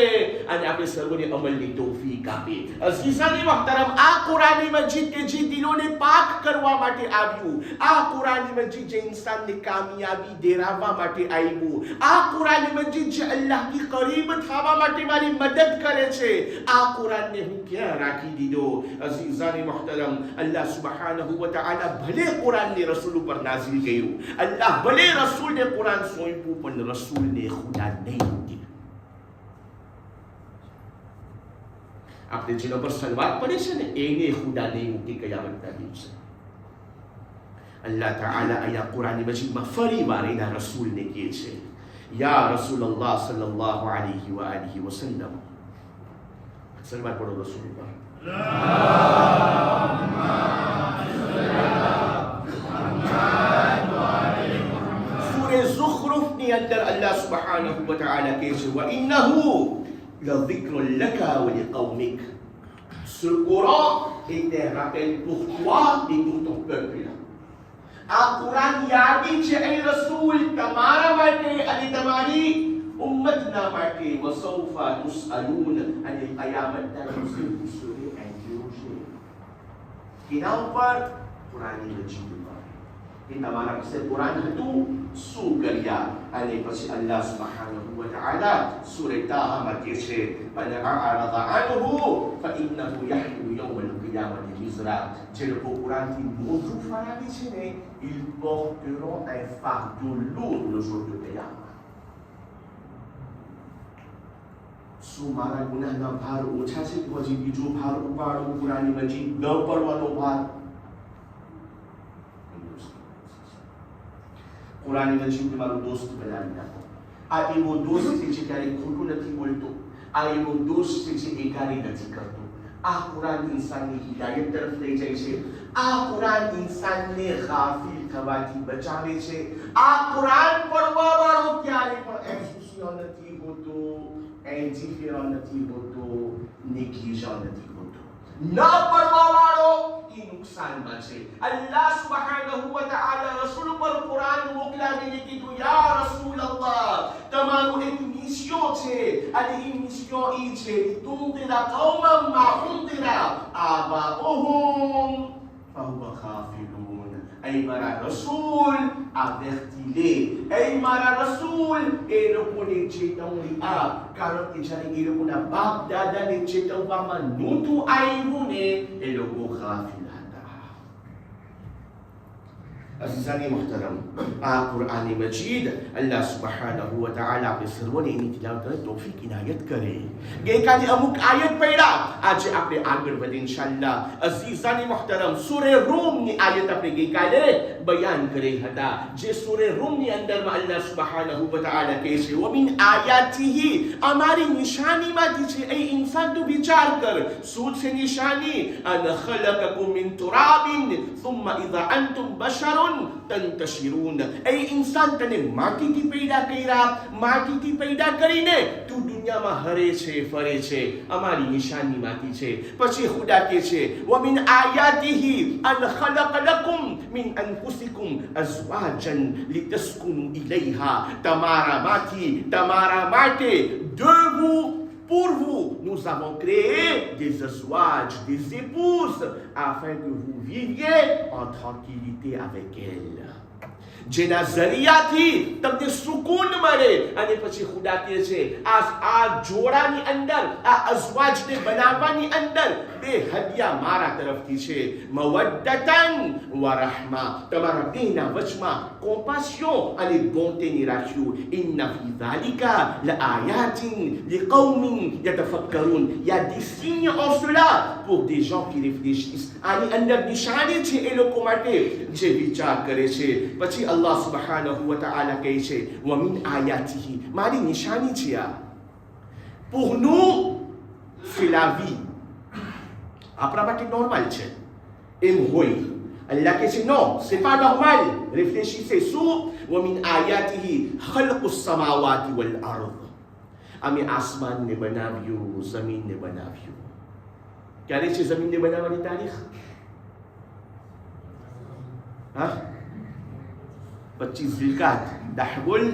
અને આપણે સર્વને અમલની તૌફીક આપે. અઝીઝાની મહતરમ, આ કુરાની મજીદ કે જે દિલોને પાક કરવા માટે આવ્યું, આ કુરાની મજીદ જે ઇન્સાનને કામયાબી દેરાવવા માટે આવ્યું, આ કુરાની મજીદ જે અલ્લાહની કરીબ થવા માટે મારી મદદ કરે છે, આ કુરાનને હું ક્યાં રાખી દીધો? અઝીઝાની મહતરમ, અલ્લાહ સુબ્હાનહુ વ તઆલા ભલે કુરાનને રસૂલ ઉપર નાઝિલ કર્યું, અલ્લાહ ભલે રસૂલને કુરાન સોંપ્યું, પણ રસૂલને ખુદા નહીં મૂકી. આપણે જેના પર સલવાત પડે છે ને, એને ખુદા નહીં મૂકી કયામતના દિવસે. અલ્લાહ તાઆલા અહીંયા કુરાની મજીદમાં ફરી વાર એના રસૂલને કહે છે, યા રસૂલલ્લાહ સલ્લલ્લાહુ અલૈહિ વ આલિહિ વસલ્લમ. સલવાત પડો રસૂલ પર. ઝુખરુફની અંદર અલ્લાહ સુબ્હાનહુ વ તઆલા કહે છે, વ ઇન્નહુ લઝિક્રુન લકા વ લિકૌમિક. Ce Coran est un rappel pour toi et pour ton peuple. આ કુરાન યાદી છે એ રસૂલ તમારા માટે અને તમારી ઉમ્મતના માટે. વસૌફા તુસઅલૂન, અને કયામતના દિવસે પૂછશે interrogé. એના ઉપર કુરાની મજીદ ઉપર કે તમારા પાસે કુરાન હતું, શું કર્યા? અને પછી અલ્લાહ સુબ્હાનહુ વ તઆલા સૂરે તાહામાં કહે છે, મન અઅરદ અનહુ ફઇન્નહુ યહમિલુ યૌમલ કિયામતિ વિઝરા. જે લોકો કુરાનથી મોઢું ફરાવી છે ને, ils porteront un fardeau lourd le jour de Qiyamah. શું મારા ગુનાહના ભાર ઓછા છે કે હજી બીજો ભાર ઉપાડું? કુરાની મજીદ ન પડવાનો ભાર. કુરાની મજીદ મારો દોસ્ત બનાવી નાખો. આ એવો દોસ્ત છે જે ક્યારેય ખોટું નથી બોલતો. આ એવો દોસ્ત છે જે એકારી નથી કરતો. આ કુરાન ઇન્સાનની હિદાયત તરફ લઈ જાય છે. આ કુરાન ઇન્સાનને ગાફિલ થવાથી બચાવે છે. આ કુરાન પડવા વાળો ક્યારે પણ એન્સુસિયો નથી હોતો, indifférent નથી હોતો, négligent નથી હોતો. ન પડવા વાળો એ નુકસાનમાં છે. અલ્લાહ સુબ્હાનહુ વ તઆલા રસૂલ પર કુરાન મોકલાવીને કીધું, યા રસૂલલ્લાહ, તમારું એક મિશન છે અને એ મિશન એ છે, તુંદિરા કૌમમ મા ઉંદિરા આબાઉહુમ ફહુવ ગાફિલૂન. ऐ મારા રસૂલ, avertis-les. ऐ મારા રસૂલ, એ લોકોને ચેતવણી આપ, કારણ કે જ્યારે એ લોકોના બાપ દાદાને ચેતવવામાં નહોતું આવ્યું ને, એ લોકો ગાફિલ હતા. અઝીઝાની મહતરમ, આ કુરાની મજીદ અલ્લાહ સુબ્હાનહુ વ તઆલા આપણે સર્વને એની તિલાવત કરે, તૌફીક ઇનાયત કરે. ગઈકાલે અમુક આયત પઢ્યા, આજે આપણે આગળ વધીએ ઇન્શાઅલ્લાહ. અઝીઝાની મહતરમ, સૂરે રૂમની આયત આપણે ગઈકાલે બયાન કરી હતા, જે સૂરે રૂમની અંદરમાં અલ્લાહ સુબ્હાનહુ વ તઆલા કહે છે, વમિન આયાતિહી, અમારી નિશાનીમાંથી છે. એ ઇન્સાન તું વિચાર કર, શું છે નિશાની? અન ખલકકુમ મિન તુરાબિન સુમ્મા ઇઝા અંતુમ બશરુન تنتشرون. એ ઇન્સાન તને માટીથી પેદા કર્યા, માટીથી પેદા કરીને તું દુનિયામાં હરે છે, ફરે છે, અમારી નિશાનીમાંથી છે. પછી ખુદા કહે છે ومن آياته أن خلق لكم من أنفسكم أزواجا لتسكنوا إليها. તમારામાંથી, તમારા માટે, de vous, pour vous, nous avons créé des azwaj, des épouses, afin que vous viviez en tranquillité avec elles. જેના જરિયાથી તમને સુકૂન મળે. અને પછી ખુદા કહે છે આ જોડાની અંદર, આ અઝવાજને બનાવવાની અંદર બે હદિયા મારા તરફથી છે. મવદ્દતન વ રહમા, તમારા બેના વચમાં કોમ્પાશન અને બોન્ટેની રાખ્યું. ઇન્ન fee ઝાલિકા લઆયાતિન લિકૌમિન યતફક્કરૂન. Il y a des signes en cela pour des gens qui réfléchissent. આની અંદર નિશાની છે એ લોકો માટે જે વિચાર કરે છે. પછી Allah subhanahu wa ta'ala કહે છે ومن آياته, મારી નિશાની છે આ. pour nous c'est la vie. આપણા માટે નોર્મલ છે એમ હોય. Allah કહે છે non, c'est pas normal. réfléchissez sur ومن آياته خلق السماوات والأرض. અમે આસમાનને બનાવ્યું, જમીનને બનાવ્યું. ક્યારે છે જમીનને બનાવવાની તારીખ? હા, 25 ઝિલકાત, દાહબુલ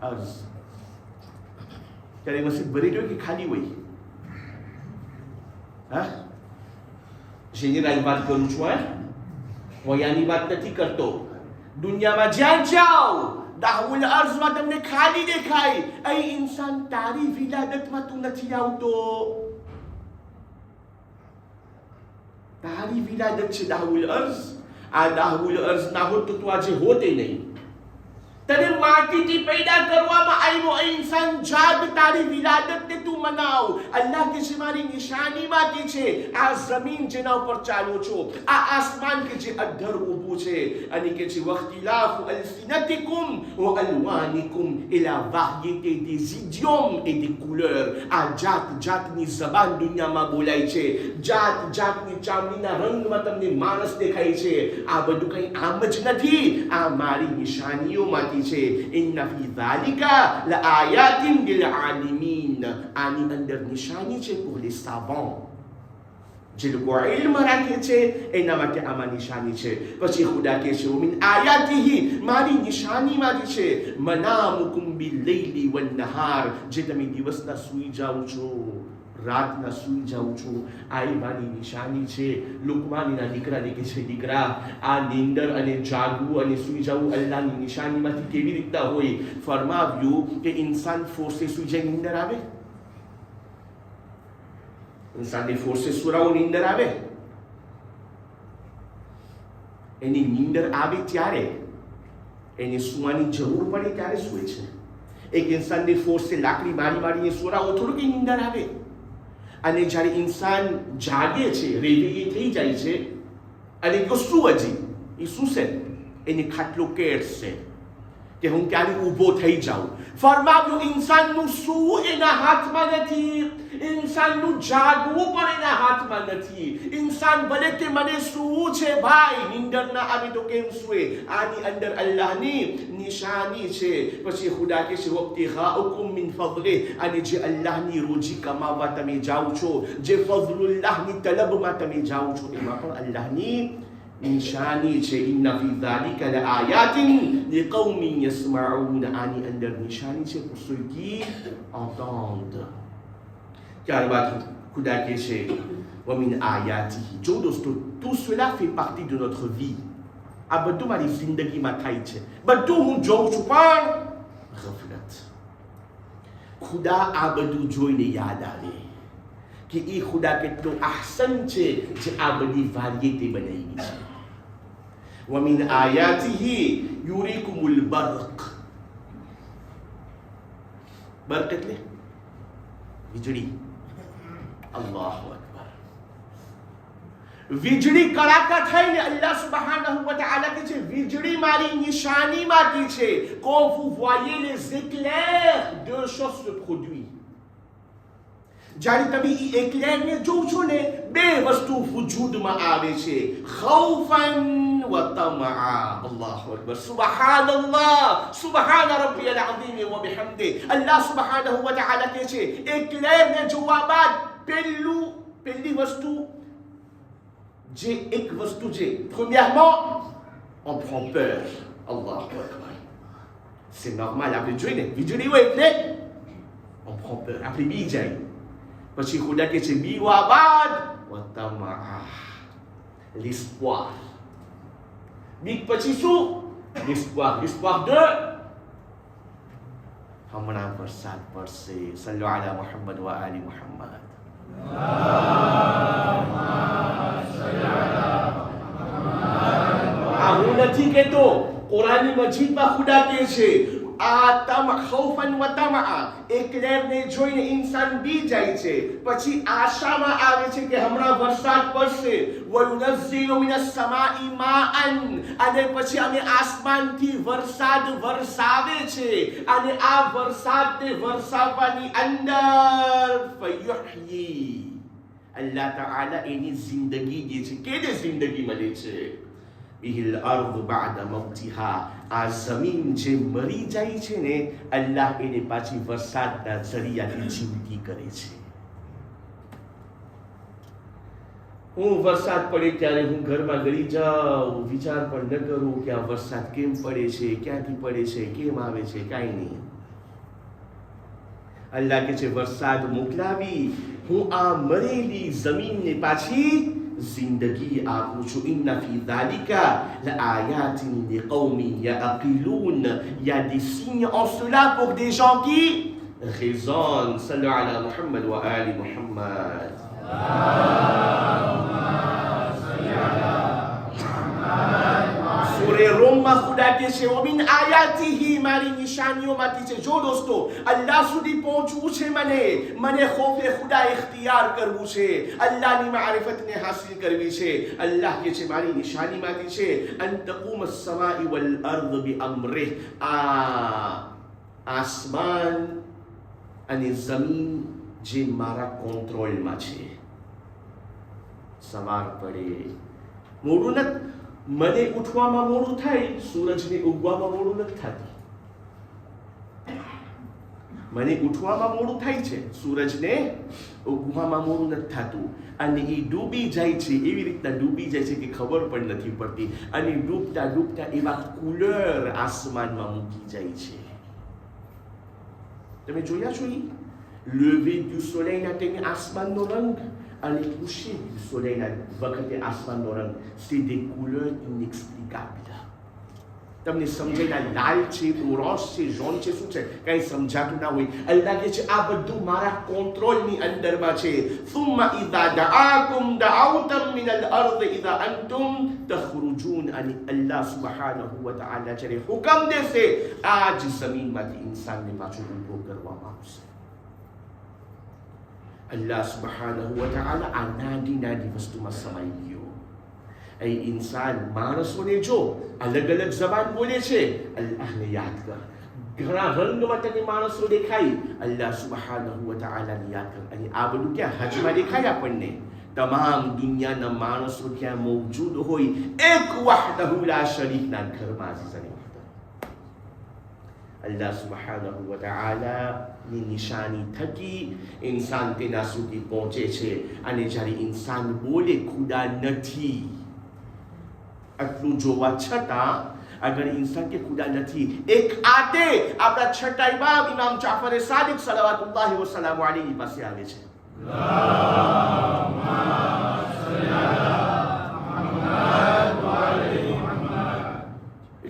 અર્ઝ. ત્યારે મસ્જિદ ભરી ગયો કે ખાલી હોય? હા, જેની વાત કરું છું, હોયાની વાત નથી કરતો. દુનિયામાં જ્યાં જાઓ દાહબુલ અર્ઝમાં તમને ખાલી દેખાય. એ ઇન્સાન તારી વિલાદતમાં તું નથી આવતો. તારી વિલાદત છે દાહબુલ અર્ઝ. આ દાહબુલ અર્ઝ ના હોત તો તું આજે હોતે નહીં. તને માટીથી પેદા કરવામાં આવ્યો. એ ઇન્સાન જાગ, તારી વિલાદતને તું મનાવ. અલ્લાહ કે છે મારી નિશાનીમાંથી છે આ જમીન જેના ઉપર ચાલો છો, આ આસમાન કે જે અધ્ધર ઊભું છે. અને કે છે વખ્તિલાફુ અલ્સિનતિકુમ વ અલવાનિકુમ Ila વારિયતે des idiomes et des couleurs. આ જાત જાતની જબાન દુનિયામાં બોલાય છે, જાત જાતની ચામડીના રંગમાં તમને માણસ દેખાય છે. આ બધું કંઈ આમ જ નથી, આ મારી નિશાનીઓમાંથી છે. ઇન્ન ફી ઝાલિકા લઆયાતિન લિલઆલિમીન. આની અંદર નિશાની છે pour les savants. જે લોકો ઇલ્મ રાખે છે એના માટે આમાં નિશાની છે. પછી ખુદા કહે છે મિન આયાતિહી, મારી નિશાનીમાંથી છે મનામુકુમ બિલ્લૈલી વન્નહાર. જે તમે દિવસના સૂઈ જાઓ છો, રાતના સૂઈ જાઉં છું, આ મારી નિશાની છે. લુકમાનના દીકરાને કહે છે દીકરા, આ નીંદર અને જાગવું અને સૂઈ જવું અલ્લાહની નિશાનીમાંથી કેવી રીતના હોય? ફરમાવ્યું કે ઇન્સાન ફોર્સે સૂઈ જાય નીંદર આવે? ઇન્સાનની ફોર્સે સુરાઓ નીંદર આવે? એની નીંદર આવે ત્યારે, એને સુવાની જરૂર પડે ત્યારે સૂએ છે. એક ઇન્સાનની ફોર્સે લાકડી મારી મારીને સુરાઓ થોડું કે નીંદર આવે. અને જ્યારે ઇન્સાન જાગે છે, રેવી થઈ જાય છે અને શું હજી એ શું છે? એની ખાટલો કેળશે કે હું ક્યારે ઊભો થઈ જાઉં. ફરમાવ્યું ઇન્સાનનું સૂવું એના હાથમાં નથી, ઇન્સાનનું જાગવું પણ એના હાથમાં નથી. ઇન્સાન ભલે કે મને સૂવું છે ભાઈ, નીંદર ના આવે તો કેમ સૂએ? આની અંદર અલ્લાહની નિશાની છે. પછી ખુદા કહે છે વબ્તિગાઉકુમ મિન ફضله. અને જે અલ્લાહની રોજી કમાવા તમે જાઓ છો, જે ફઝલુલ્લાહની તલબમાં તમે જાઓ છો, એમાં પણ અલ્લાહની નિશાની છે. ઇન્ન ફી ઝાલિકા લઆયાતિન લિકૌમિન યસ્મઉન. આની અંદર નિશાની છે pour ceux qui entendent. ત્યારબાદ ખુદા કહે છે વમિન આયાતિહી. જો દોસ્તો, tout cela fait partie de notre vie. આ બધું મારી જિંદગીમાં થાય છે, બધું હું જોઉં છું, પણ ગફલત. ખુદા આ બધું જોઈને યાદ આવે કે એ ખુદા કેટલો આહસન છે જે આ બધી વારિયતે બનાવી છે. ومن آياته يريكم البرق. برق એટલે વીજળી. અલ્લાહુ અકબર. વીજળી કડાકા થઈને અલ્લાહ સુબ્હાનહુ વ તઆલા કહે છે વીજળી મારી નિશાનીમાંથી છે. quand vous voyez les éclairs, deux choses se produisent. જ્યારે તમે એ એકલેરને જોઉં છો ને, બે વસ્તુ વજૂદમાં આવે છે. ખૌફન વ તમા. وطمعا. Allahu Akbar. Subhanallah. Subhana Rabbiyal Azim wa bihamdi. Allah subhanahu wa ta'ala કહે છે એકલેર ને જોવા બાદ પહેલી વસ્તુ જે એક વસ્તુ છે premièrement on prend peur. Allahu Akbar. C'est normal આપણે જોઈને વીજળી હોય એટલે on prend peur. આપણે બી જાય. પછી ખુદા કહે છે બીવા બાદ વતમા l'espoir. બીક પછી શું? l'espoir de હમણાં વરસાદ પડશે. સલ્લુ અલા મુહમ્મદ વ આલી મુહમ્મદ. આ હું નથી કહેતો, કુરાની મજીદમાં ખુદા કહે છે આ ખૌફન વ તમઆ. એકલેરને જોઈને ઇન્સાન બી જાય છે, પછી આશામાં આવે છે કે હમણાં વરસાદ પડશે. વયુનઝિલુ મિનસ સમાઈ માઅન. અને પછી અમે આસમાનથી વરસાદ વરસાવે છે, અને આ વરસાદને વરસાવવાની અંદર ફયુહયી અલ્લાહ તાઆલા એની જિંદગી દે છે. કેને જિંદગી મળે છે? બિહિલ અર્દ બાદ મૌતિહા. આ જમીન જે મરી જાય છે ને, અલ્લાહ એને પાછી વરસાદના જરિયાથી જીવતી કરે છે. હું વરસાદ પડે ત્યારે હું ઘરમાં ગળી જાઉં, વિચાર પણ ન કરું કે આ વરસાદ કેમ પડે છે, ક્યાંથી પડે છે, કેમ આવે છે, કાંઈ નહીં. અલ્લાહ કે છે વરસાદ મોકલાવી હું આ મરેલી જમીનને પાછી zindagi aku cu inna fi dhalika la ayatin li qawmin yaqilun. Il y a des signes en cela pour des gens qui raisonnent. Sallu ala Muhammad wa ali Muhammad. Surah Rumah खुदा के से वो बिन आयाती ही मारी निशानियों माती से जो दोस्तों अल्लाह સુધી પહોંચવું છે, મને ખોફે ખુદા ઇખ્તિયાર કરવું છે, અલ્લાહની મારિફતને હાસિલ કરવી છે. અલ્લાહ કે છે મારી નિશાની માંથી છે અન તકુમ as-સમાઈ વલ અર્દ bi amrih. આસમાન અને જમીન જે મારા કંટ્રોલમાં છે. સવાર પડે મોડું નથી, મને ઉઠવામાં મોડું થાય, સૂરજને ઉગવામાં મોડું નથી થતું. મને ઉઠવામાં મોડું થાય છે, સૂરજને ઉગવામાં મોડું નથી થતું. અને એ ડૂબી જાય છે, એવી રીતના ડૂબી જાય છે કે ખબર પણ નથી પડતી. અને ડૂબતા ડૂબતા એવા કુલર આસમાનમાં મૂકી જાય છે. તમે જોયા છો એ lever du soleil ના ટાઈમે આસમાનનો રંગ અને coucher du soleil ના વખતે આસમાનનો રંગ, c'est des couleurs inexplicables. તમને સમજાય લાલ છે, ઓરેન્જ છે, જાન છે, શું છે કઈ સમજાતું ના હોય. અલ્લાહ કહે છે આ બધું મારા કંટ્રોલની અંદરમાં છે. thumma idha da'akum da'awtum min al-ard idha antum takhrujun. અને અલ્લાહ સુબ્હાનહુ વ તઆલા જ્યારે હુકમ દેશે આ જ જમીનમાંથી ઇન્સાનને પાછો ઊભો કરવામાં આવશે. અલ્લાહ સુબ્હાનહુ વ તઆલા આ નાની વસ્તુમાં સમાઈ ગયો. એ ઇન્સાન માણસોને જો અલગ અલગ જબાન બોલે છે, અલ્લાહને યાદ કર. ઘણા રંગમાં તને માણસો દેખાય, અલ્લાહ સુબ્હાનહુ વ તઆલાને યાદ કર. અને આ બધું ક્યાં હજમાં દેખાય આપણને? તમામ દુનિયાના માણસો ક્યાં મૌજૂદ હોય, એક વહદહુ લા શરીકના ઘરમાં અઝીઝાને અલ્લાહ સુબ્હાનહુ વ તઆલાની નિશાની થકી ઇન્સાન તેના સુધી પહોંચે છે. અને જ્યારે ઇન્સાન બોલે ખુદા નથી, આટલું જોવા છતાં અગર ઇન્સાન કે ખુદા નથી, એક આતે આપણા છઠ્ઠા ઇમામ ઇમામ જાફર સાદિક સલાવતુલ્લાહ વ સલામુ અલૈહિ પાસે આવે છે.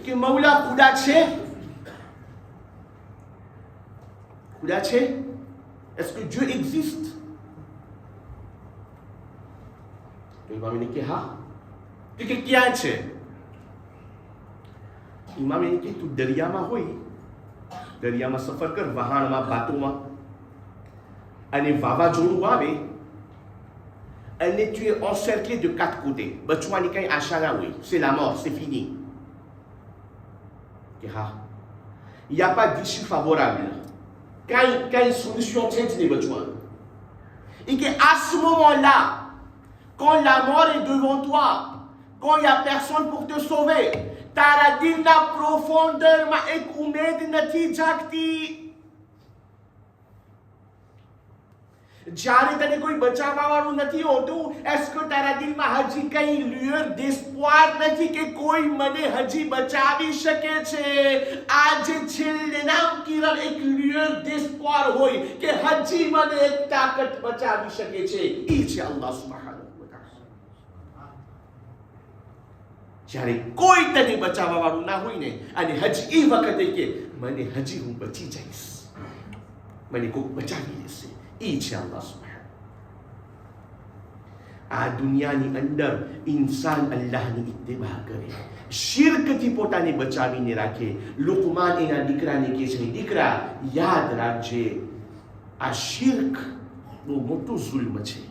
કે મૌલા ખુદા છે, ખુદા છે? Est-ce que Dieu existe? તો ઇમામ ને કે હા. તો કે ક્યાં છે? ઇમામ એને કે તું દરિયામાં હોય, દરિયામાં સફર કર, વહાણમાં, બાતોમાં, અને વાવાઝોડું આવે અને tu es encerclé de quatre côtés, બચવાની કઈ આશા ના હોય, c'est la mort, c'est fini. કે હા, il n'y a pas d'issue favorable, quelle solution છે જ નહીં બચવાનું. Et que à ce moment-là, quand la mort est devant toi, quand il n'y a personne pour te sauver. તારા દિલના પ્રોફોન્ડરમાં એક ઉમેદ નથી જાગતી. જ્યારે તને કોઈ બચાવવાવાળું નથી હોતું, est-ce que તારા દિલમાં હજી કઈ lueur d'espoir નથી કે કોઈ મને હજી બચાવી શકે છે? આજે છેલ્લે નામ કિરણ એક lueur d'espoir હોય કે હજી મને એક તાકાત બચાવી શકે છે. એ છે અલ્લાહ સુબ્હાનહુ વ તઆલા. જ્યારે કોઈ તને બચાવવાવાળું ના હોય ને, અને હજી એ વખતે કે મને હજી હું બચી જઈશ, મને કોઈ બચાવી લેશે, એ છે અલ્લાહ સુબ્હાનહુ. આ દુનિયાની અંદર ઇન્સાન અલ્લાહની ઇત્તિબા કરે, શિર્કથી પોતાને બચાવીને રાખે. લુકમાન એના દીકરાને કહે છે, દીકરા યાદ રાખજે, આ શિર્ક બહુ મોટું જુલ્મ છે.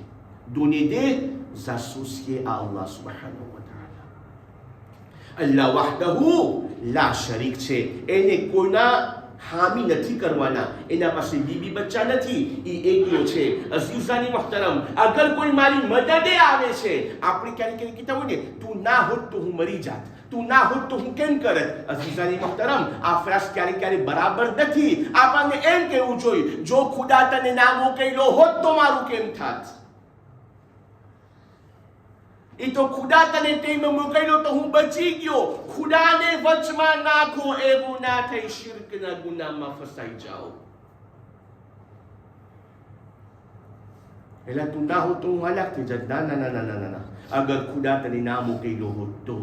donner des associés à Allah subhanahu wa ta'ala. અલ્લાહ વહદહુ લા શરીક છે, એને કોઈના હામી નથી કરવાના. એના પાસે બીબી બચ્ચા નથી, એ એકલો છે. અઝીઝાની મુહતરમ, અગર કોઈ મારી મદદે આવે છે, આપણે ક્યારેક કહેતા હોય ને, તું ના હોત તો હું મરી જાત, તું ના હોત તો હું કેમ કરત. અઝીઝાની મુહતરમ, આ ફ્રાસ ક્યારેક બરાબર નથી. આપણને એમ કહેવું જોઈએ, જો ખુદા તને ના મોકલ્યો હોત તો મારું કેમ થાત. એ તો ખુદા તને તેમ મોકલ્યો તો હું બચી ગયો. ખુદાને વચમાં નાખો, એવું ના થઈ શિર્કના ગુનામાં ફસાઈ જાઓ. એટલે તું ના હો તો હું હલાક થઈ જાત. ના ના ના ના ના ના, અગર ખુદા તને ના મોકલ્યો હોત તો.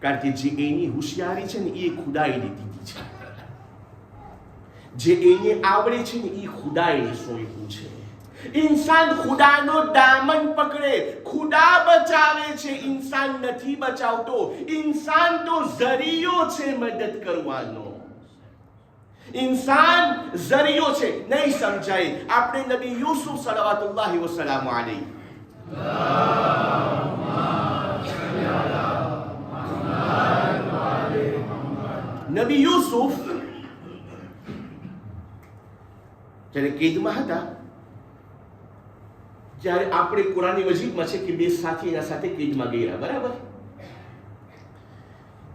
કારણ કે જે એની હોશિયારી છે ને, એ ખુદાએ દીધી છે. જે એને આવડે છે ને, એ ખુદાએ સોંપ્યું છે. इंसान खुदानो दामन पकड़े, खुदा बचावे छे, इंसान નથી બચાવતો. इंसान तो जरियो छे मदद करवानो. इंसान जरियो छे, नहीं समझाए. आपने नबी यूसुफ सल्लल्लाहु वसल्लम अलैहि નબી યુસુફ જ્યારે કેદમાં હતા, જ્યારે આપણે કુરાની મજીદમાં છે કે બે સાથી એના સાથે કેદમાં ગયા, બરાબર?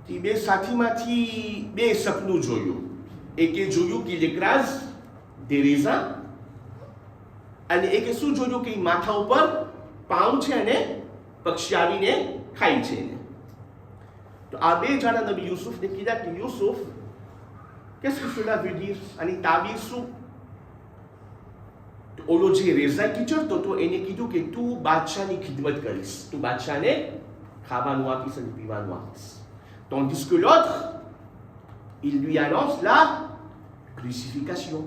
તે બે સાથીમાંથી બે સપનું જોયું. એકે જોયું કે લેકરાઝ દેરેઝા, અને એકે શું જોયું કે માથા ઉપર પાઉં છે અને પક્ષી આવીને ખાય છે. તો આ બે જણા નબી યુસુફને કીધા કે Yusuf, qu'est-ce que cela veut dire? અને તાબીર શું? ઓલો જે રેઝા કિચડતો તો એને કીધું કે તું બાદશાહની ખિદમત કરીશ, તું બાદશાહને ખાવાનું આપીશ અને પીવાનું આપીશ. Tandis que l'autre, il lui annonce la crucifixion.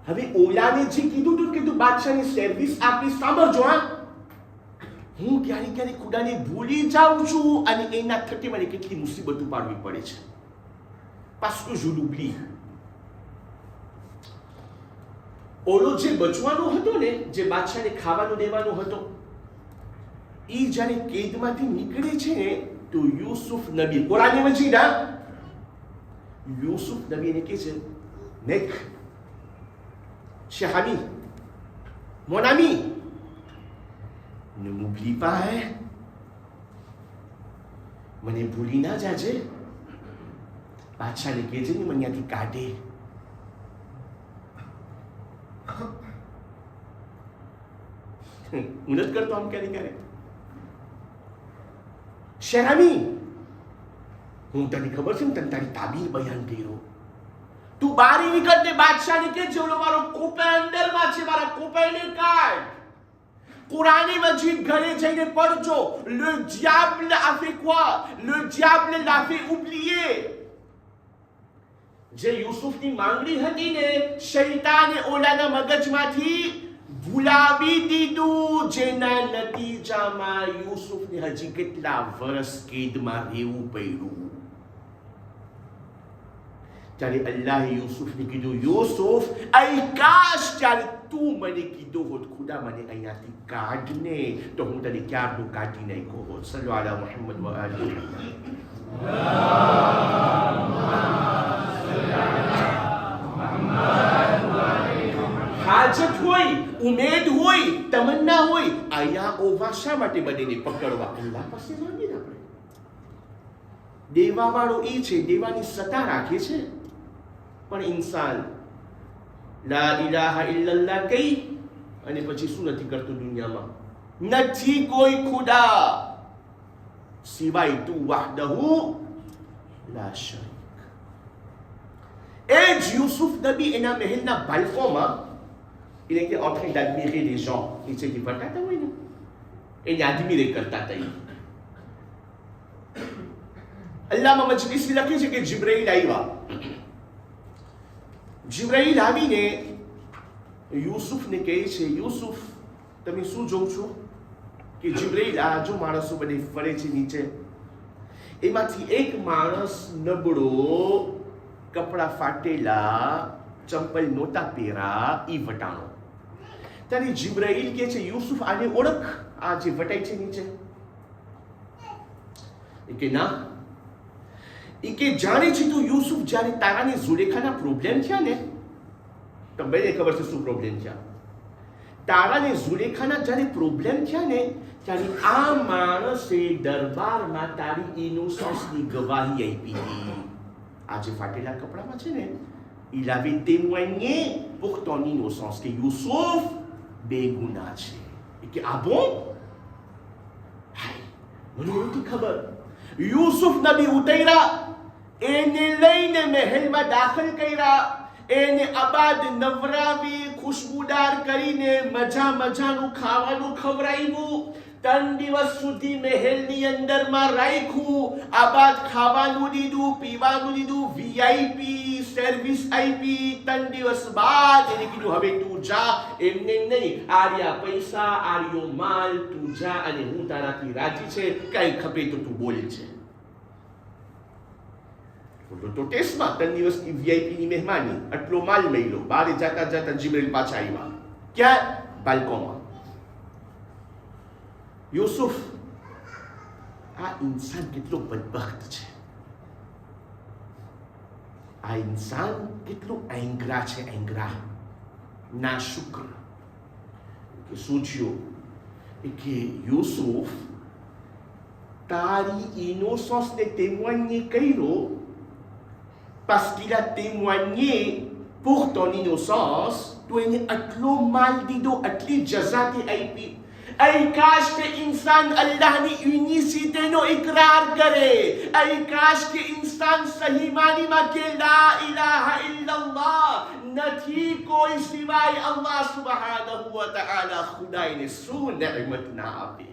હવે ઓલાને જે કીધું હતું કે તું બાદશાહની સર્વિસ આપીશ, સાંભળજો હા, હું ક્યારેક ખુદાને ભૂલી જાઉં છું અને એના થકી મને કેટલી મુસીબતો પાડવી પડે છે. Parce que je l'oublie. ઓલો જે બચવાનો હતો ને, જે બાદશાહને ખાવાનું દેવાનો હતો, એ જ્યારે કેદમાંથી નીકળે છે ને, તો યુસુફ નબી, કુરાની મજીદ, યુસુફ નબી એને કહે છે, નેક cher ami, mon ami, ne m'oublie pas, hein? મને ભૂલી ના જાજે. બાદશાહને કહેજે ને મને ત્યાંથી કાઢે. હું નથી કરતો આમ ક્યારે. cher ami, હું તને ખબર છે ને, તને તારી તાબીર બયાન કર્યો. તું બારી નીકળતે બાદશાહને કે જે ઓલો મારો કોપા અંદરમાં છે, મારા કોપાઈને કાઢ. કુરાની મજીદ ઘરે જઈને પડજો. Le diable a fait quoi? Le diable l'a fait oublier. જે યુસુફની માંગણી હતી ને, શૈતાને ઓલાના મગજમાંથી ભૂલાવી દીધું, જેના નતીજામાં યુસુફને હજી કેટલા વર્ષ કેદમાં રહેવું પડ્યું. ત્યારે અલ્લાહે યુસુફને કીધું, યુસુફ, અય કાશ ત્યારે તું મને કીધું હોત, ખુદા મને અહીંયાથી કાઢને, તો હું તને ક્યારનું કાઢી નાખ્યો હોત. સલ્લુ અલા મુહમ્મદ વ આલિહી મુહમ્મદ. હાજત હોય, ઉમેદ હોય, તમન્ના હોય, આયાઓવા શા માટે બનીને પકડવા? અલ્લાહ પાસે માંગીને આપણે. દેવાવાળો એ છે, દેવાની સત્તા રાખે છે. પણ ઇન્સાન લા ઇલાહા ઇલ્લલ્લાહ કહી અને પછી શું નથી કરતું દુનિયામાં? નથી કોઈ ખુદા સિવાય તું વહદહુ લા શરીક. Et Youssouf Nabi est dans le balcon, il était en train d'admirer les gens. Il s'est dit, voilà, oui. Et il a admiré करता था. Allah m'a majlis il a dit que Jibril आया. Jibril આવીને યુસુફને કહે છે, યુસુફ તમે શું જોઉં છો? કે Jibril આ જો માણસો બધે ફરે છે નીચે, એમાંથી એક માણસ નબળો, કપડા ફાટેલા, ચંપલ નહોતા પહેરા, ઈ વટાણો. ત્યારે જીબ્રાઈલ કહે છે, યુસુફ આને ઓળખ, આ જે વટાય છે નીચે? એ કે ના. એ કે જાણે છે તું યુસુફ, જ્યારે તારાને ઝુલેખાના પ્રોબ્લેમ થયા ને, તમને ખબર છે શું પ્રોબ્લેમ થયા? તારાને ઝુલેખાના જ્યારે પ્રોબ્લેમ થયા ને, ત્યારે આ માણસે દરબારમાં તારી ઇનોસન્સની ગવાહી આપી હતી. આ જે ફાટેલા કપડામાં છે ને, il avait témoigné pour ton innocence que Youssouf બેગુના છે. કે આ bon? હાય, મને નથી ખબર. યુસુફ નબી ઉતર્યા, એને લઈને મહેલમાં દાખલ કર્યા, એને આબાદ નવરાવી, ખુશબુદાર કરીને મજાનું ખાવાનું ખવડાવ્યું. 3 દિવસ સુધી મહેલની અંદરમાં રાખ્યું, આબાદ ખાવાનું દીધું, પીવાનું દીધું, વીઆઈપી સર્વિસ આપી. 3 દિવસ બાદ એને કીધું હવે તું જા. એમને નહીં, આર્યા પૈસા, આર્યો માલ, તું જા અને હું તારાથી રાજી છે, કઈ ખપે તો તું બોલ છે. તો ટેસ્ટમાં 3 દિવસની વીઆઈપીની મહેમાની, આટલો માલ મળ્યો. બારે જતા જીબ્રીલ પાછા આવ્યા. ક્યાં? બાલ્કોમાં. યુસુફ, આ ઇન્સાન કેટલો બદબખ્ત છે, આ ઇન્સાન કેટલો એંગ્રા છે, એંગ્રા, નાશુક્ર. કે શું થયું? કે યુસુફ, તારી ઇનોસન્સને témoigner કર્યો, parce qu'il a témoigné pour ton innocence, તો એને આટલો માલ દીધો, આટલી જઝાતી આપી. ay kash ke इंसान अल्लाह ની યુનિસિટીનો ઇકરાર કરે. ay kash કે इंसान સહી માનીમાં કે લા ઇલાહા ઇલ્લલ્લાહ, નથી કોઈ સિવાય અલ્લાહ સુબહાનહુ વ તઆલા. ખુદાઈને શું નેમત ના આપે,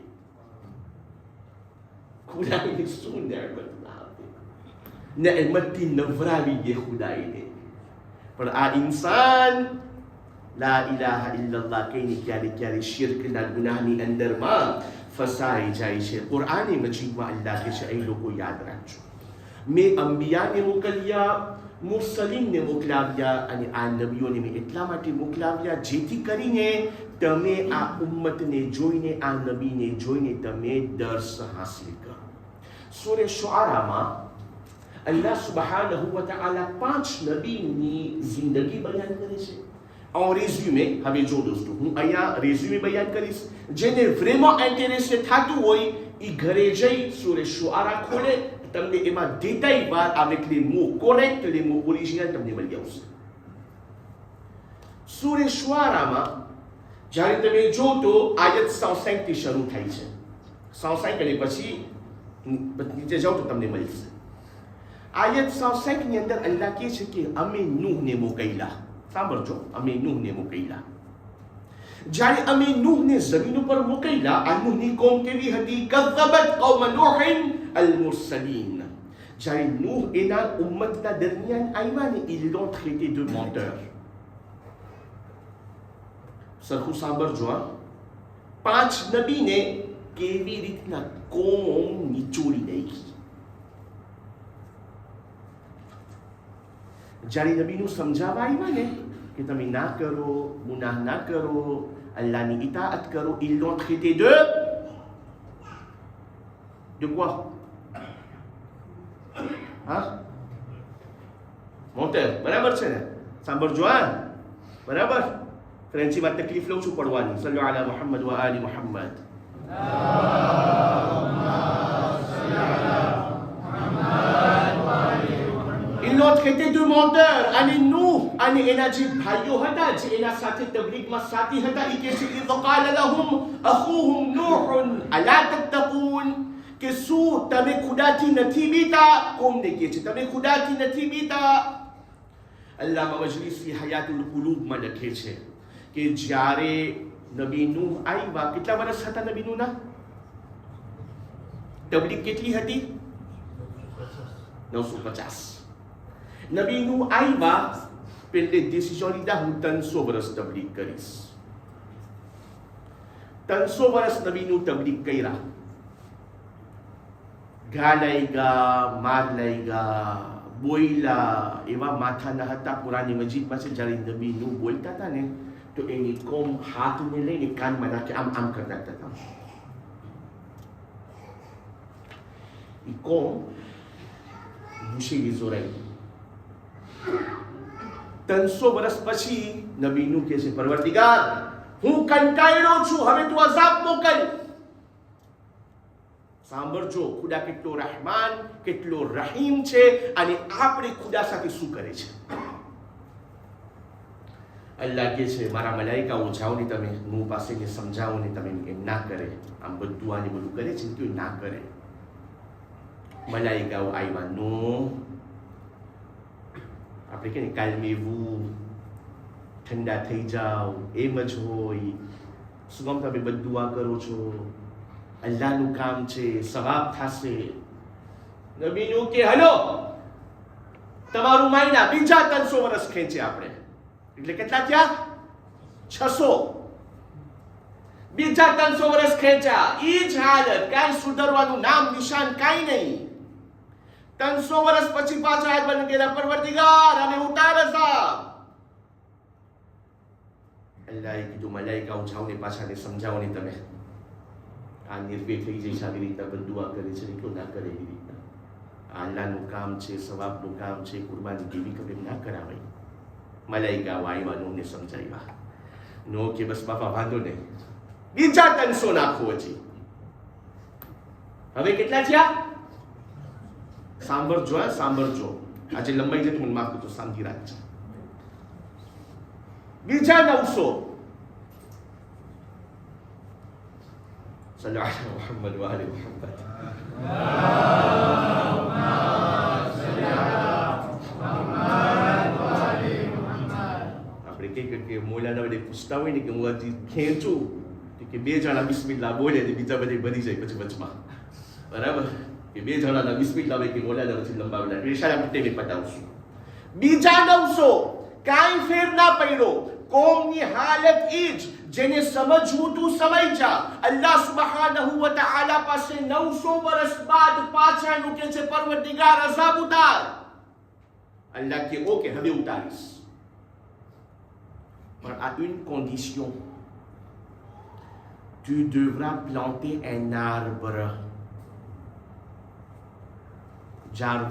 ખુદાઈને શું નેમત ના આપે. નેમતથી નવરાવી દે ખુદાઈને. પણ આ ઇન્સાન લા ઇલાહા ઇલ્લલ્લાહ કહીને ક્યારે શિર્કના ગુનાહની અંદરમાં ફસાઈ જાય છે. કુરઆને મજીદમાં અલ્લાહ કહે છે, એ લોકો યાદ રાખજો, મેં અંબિયાને મોકલ્યા, મુરસલીનને મોકલાવ્યા, અને આ નબીઓને મેં એટલા માટે મોકલાવ્યા જેથી કરીને તમે આ ઉમ્મતને જોઈને, આ નબીને જોઈને તમે દર્શ હાસિલ કરો. સૂરે શુઆરામાં અલ્લાહ સુબહાનહુ વ તઆલા 5 નબીની જિંદગી બયાન કરે છે. En résumé, હવે જો દોસ્તો, હું અહીંયા રેઝ્યુમે બયાન કરીશ. જેને vraiment ઇન્ટરેસ્ટેડ થતું હોય એ ઘરે જઈ સૂરે શુઆરા ખોલે, તમને એમાં détaillement avec les mots corrects, les mots originaux તમને મળી આવશે. સૂરે શુઆરામાં જ્યારે તમે જો તો આયત 105 થી શરૂ થાય છે. 105 અને પછી નીચે જાઓ તો તમને મળશે. આયત 105 ની અંદર અલ્લાહ કહે છે કે અમે નૂહને મોકલ્યા. સાંભળજો, અમે નૂહને મોકલ્યા. જ્યારે અમે નૂહને જમીન ઉપર મોકલ્યા, આ નૂહની કોમ કેવી હતી? કઝ્ઝબત કૌમ નૂહિન અલ મુરસલીન. જ્યારે નૂહ એના ઉમ્મતના દરમિયાન આવ્યા ને, ils l'ont traité de menteur. સરખું સાંભળજો, 5 નબીને કેવી રીતના કોમ નિચોડી નાખી. જ્યારે નબીનું સમજાવવા આવ્યા ને કે તમે ના કરો, ગુનાહ ના કરો, અલ્લાહની ઇતાઅત કરો, ils l'ont traité de quoi? હા, મોટેર. બરાબર છે ને? સાંભળજો, હા, બરાબર. Keranciમાં taklif lang sa parwani. Sallu ala Muhammad wa ali Muhammad. Il notre était demandeur, ani nous, ani enaji bhayo hata, je ena sati tabligh ma sati hata, ikesi idha qala lahum akhuhum Nuh ala tattaqun. कि सू तमे खुदाती नथी बीता कोम ने के तमे खुदाती नथी बीता अल्लामा मजलिसी हयातुल कुलूब में लखे छे कि જ્યારે નબી નૂહ આવ્યા કેટલા વર્ષ હતા નબી નૂહના તબલીગ કેટલી હતી 950 નબી નૂહ આવ્યા પેલે ડિસિઝન લીધા હું 300 વર્ષ તબલીગ કરીશ 300 વર્ષ નબી નૂહ તબલીગ કર્યા ઘા લાગ્યા માર લાગ્યા બોયલા એવા માથાના હતા કુરાની મજીદમાં છે જ્યારે નબી નૂહ બોલતા હતા ને તો એની કોમ હાથને લઈને કાનમાં નાખી આમ આમ કરતા હતા એ કોમ મુશીલી જોરાઈ 300 વર્ષ પછી નબી નૂહ કહે છે પરવરદિગાર હું કંટાળ્યો છું હવે તું અઝાબ મોકલ સાંભળજો ખુદા કેટલો રહેમાન કેટલો રહીમ છે અને આપણે ખુદા સાથે શું કરે છે અલ્લાહ કહે છે મારા મલાઈકાઓ જાઓ ને તમે નૂહ પાસે ને સમજાવો ને તમે એમ ના કરે આમ બધું આને બધું કરે છે કે ના કરે મલાઈકાઓ આવ્યા નૂહ આપણે કે ને કાલમેવું ઠંડા થઈ જાઓ એમ જ હોય શું કામ તમે બધું આ કરો છો અલ્લાહનું કામ છે સવાબ થશે નબી નૂહ કે હલો તમારું માયના બીજા 300 વર્ષ ખેંચે આપણે એટલે કેટલા થયા 600 બીજા 300 વર્ષ ખેંચ્યા ઈ જ હાલત કાંઈ સુધરવાનું નામ નિશાન કાંઈ નહીં 300 વર્ષ પછી પાછા હાથ બની ગયેલા પરવરદિગાર અને ઉતાર અઝાબ અલ્લાહે કીધું મલાઈકાઓ જાઓ ને પાછા ને સમજાવો ને તમે આ નિર્ભય થઈ જઈશ આવી રીતના બધું કરે છે એટલું ના કરે એવી રીતના અલ્લાહનું કામ છે સવાબનું કામ છે કુરબાની દેવી કભી ના કરાવાય મલાઈકા આવ્યા નૂહને સમજાવ્યા નૂહ કે બસ બાપા વાંધો નહીં બીજા 300 નાખો હજી હવે કેટલા થયા સાંભળજો આજે લંબાઈ જતી મને માફ કરજો શાંતિ રાખજો બીજા 900 صلوا على محمد وآل محمد આપણે કે મોલાના વડે પૂછતા હોય ને કે હું હજી ખેંચું કે 2 જણા બિસ્મિલ્લાહ બોલે ને બીજા બધે બની જાય પછી વચમાં બરાબર કે 2 જણાના બિસ્મિલ્લાહ હોય કે મોલાના પછી લંબાવેલા ઇશારા આપણે તે પતાવશું બીજા 900 કાંઈ ફેર ના પડ્યો કોમની હાલત ઈ જ જેને સમજવું તું સમજ જા અલ્લાહ સુબ્હાનહુ વ તઆલા પાસે 900 વર્ષ બાદ પાછા નું કે છે પરવરદિગાર અઝાબ ઉતાર અલ્લાહ કે ઓકે હવે ઉતારીશ પણ à une condition tu devras planter un arbre ઝાડ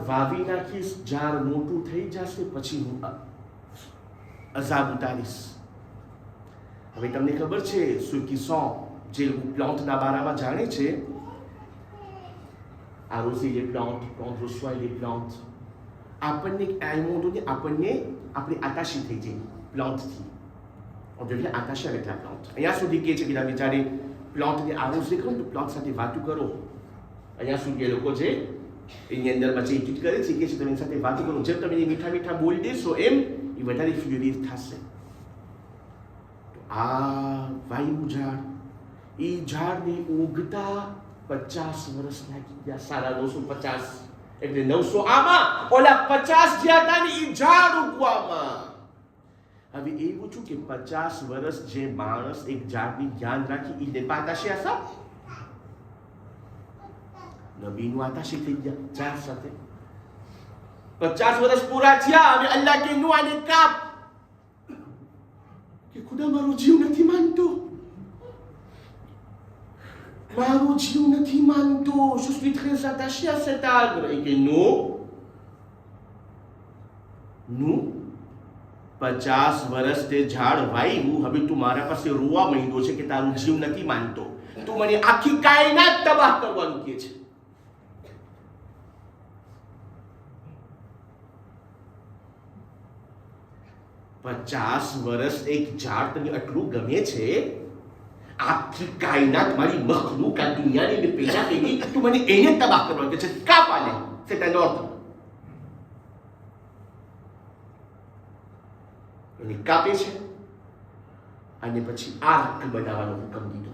વાવી નાખીશ ઝાડ મોટું થઈ જશે પછી હું અઝાબ ઉતારીશ હવે તમને ખબર છે ceux qui sont જે પ્લાન્ટના બારામાં જાણે છે arroser les plantes prendre soin des plantes આપણને à un moment donné આપણને આપણે attaché થઈ જઈએ plante on devient attaché avec la plante અહીંયા સુધી કે છે કે વિચારે plante ને arroser કરો તો plante સાથે વાતું કરો અહીંયા સુધી એ લોકો છે એની અંદર પછી એટીટ કરે છે કે તમે એની સાથે વાત કરો જેમ તમે મીઠા મીઠા બોલી દેશો એમ એ વધારે ફ્યુરિયસ થશે તો આ વાયુ ઝાડ એ ઝાડને ઉગતા 50 વર્ષ લાગી ગયા 950 એટલે 900 આમાં ઓલા 50 જ્યાં હતા ને એ ઝાડ ઉગવામાં હવે એવું છું કે 50 વર્ષ જે માણસ એક ઝાડની ધ્યાન રાખી એ દેપાતા છે આ સબ નબીનું આતાશી થઈ ગયા ઝાડ સાથે 50 વર્ષ પૂરા થયા હવે અલ્લાહ કે નૂહ આને કાપ કે ખુદા મારો જીવ નથી માનતો je suis très attaché à cet arbre et que non નું 50 વર્ષ તે ઝાડ વાવ્યું, હવે તું મારા પાસે રોવા માંડ્યો છે કે તારું જીવ નથી માનતો, તું મને આખી કાયનાત તબાહ કરવાનું કહે છે. પચાસ વર્ષ એક ઝાડ તને આટલું ગમે છે, આખી કાયનાત મારી મખલૂક આ દુનિયાની મેં પેદા કરી, તું મને એને તબાહ કરવાનું કહે છે. કા પાલે c'est un ordre. એને કાપે છે અને પછી આર્ક બનાવવાનો હુકમ દીધો.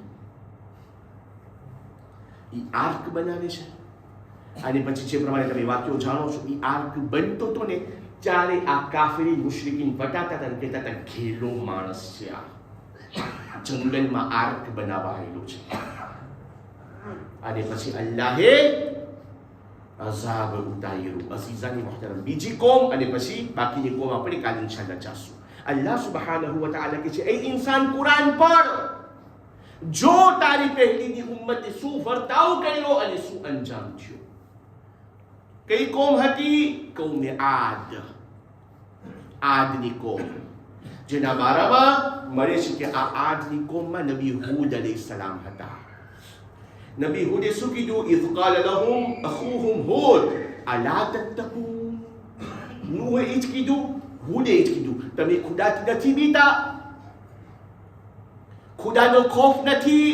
એ આર્ક બનાવે છે અને પછી જે પ્રમાણે તમે વાક્યો જાણો છો, એ આર્ક બનતો હતો ને ત્યારે આ કાફિરી મુશરિકીન બતાતા હતા, કહેતા હતા ઘેલો માણસ છે, આ જંગલમાં આર્ક બનાવાયેલો છે. અને પછી અલ્લાહે અઝાબ ઉતાર્યું. અઝીઝાની મુહતરમ, બીજી કોમ અને પછી બાકીની કોમ આપણે કાલે ઇન્શાઅલ્લાહ જાશું. અલ્લાહ સુબ્હાનહુ વ તઆલા કહે છે, એ ઇન્સાન કુરાન પઢ, જો તારી પહેલીની ઉમ્મતે શું વર્તાવ કર્યો અને શું અંજામ થયો. કઈ કોમ હતી? કૌમે આદ, આદની કોમ, જેના બારામાં મળે છે કે આ આદની કોમમાં નબી હૂદ અલૈહિસ્સલામ હતા. નબી હૂદે શું કીધું? ઇઝ કાલ લહુમ અખૂહુમ હૂદ અલા તત્તકૂન. નૂહે એ જ કીધું, હૂદે એ જ કીધું, તમે ખુદાથી નથી બીતા, ખુદાનો ખૌફ નથી.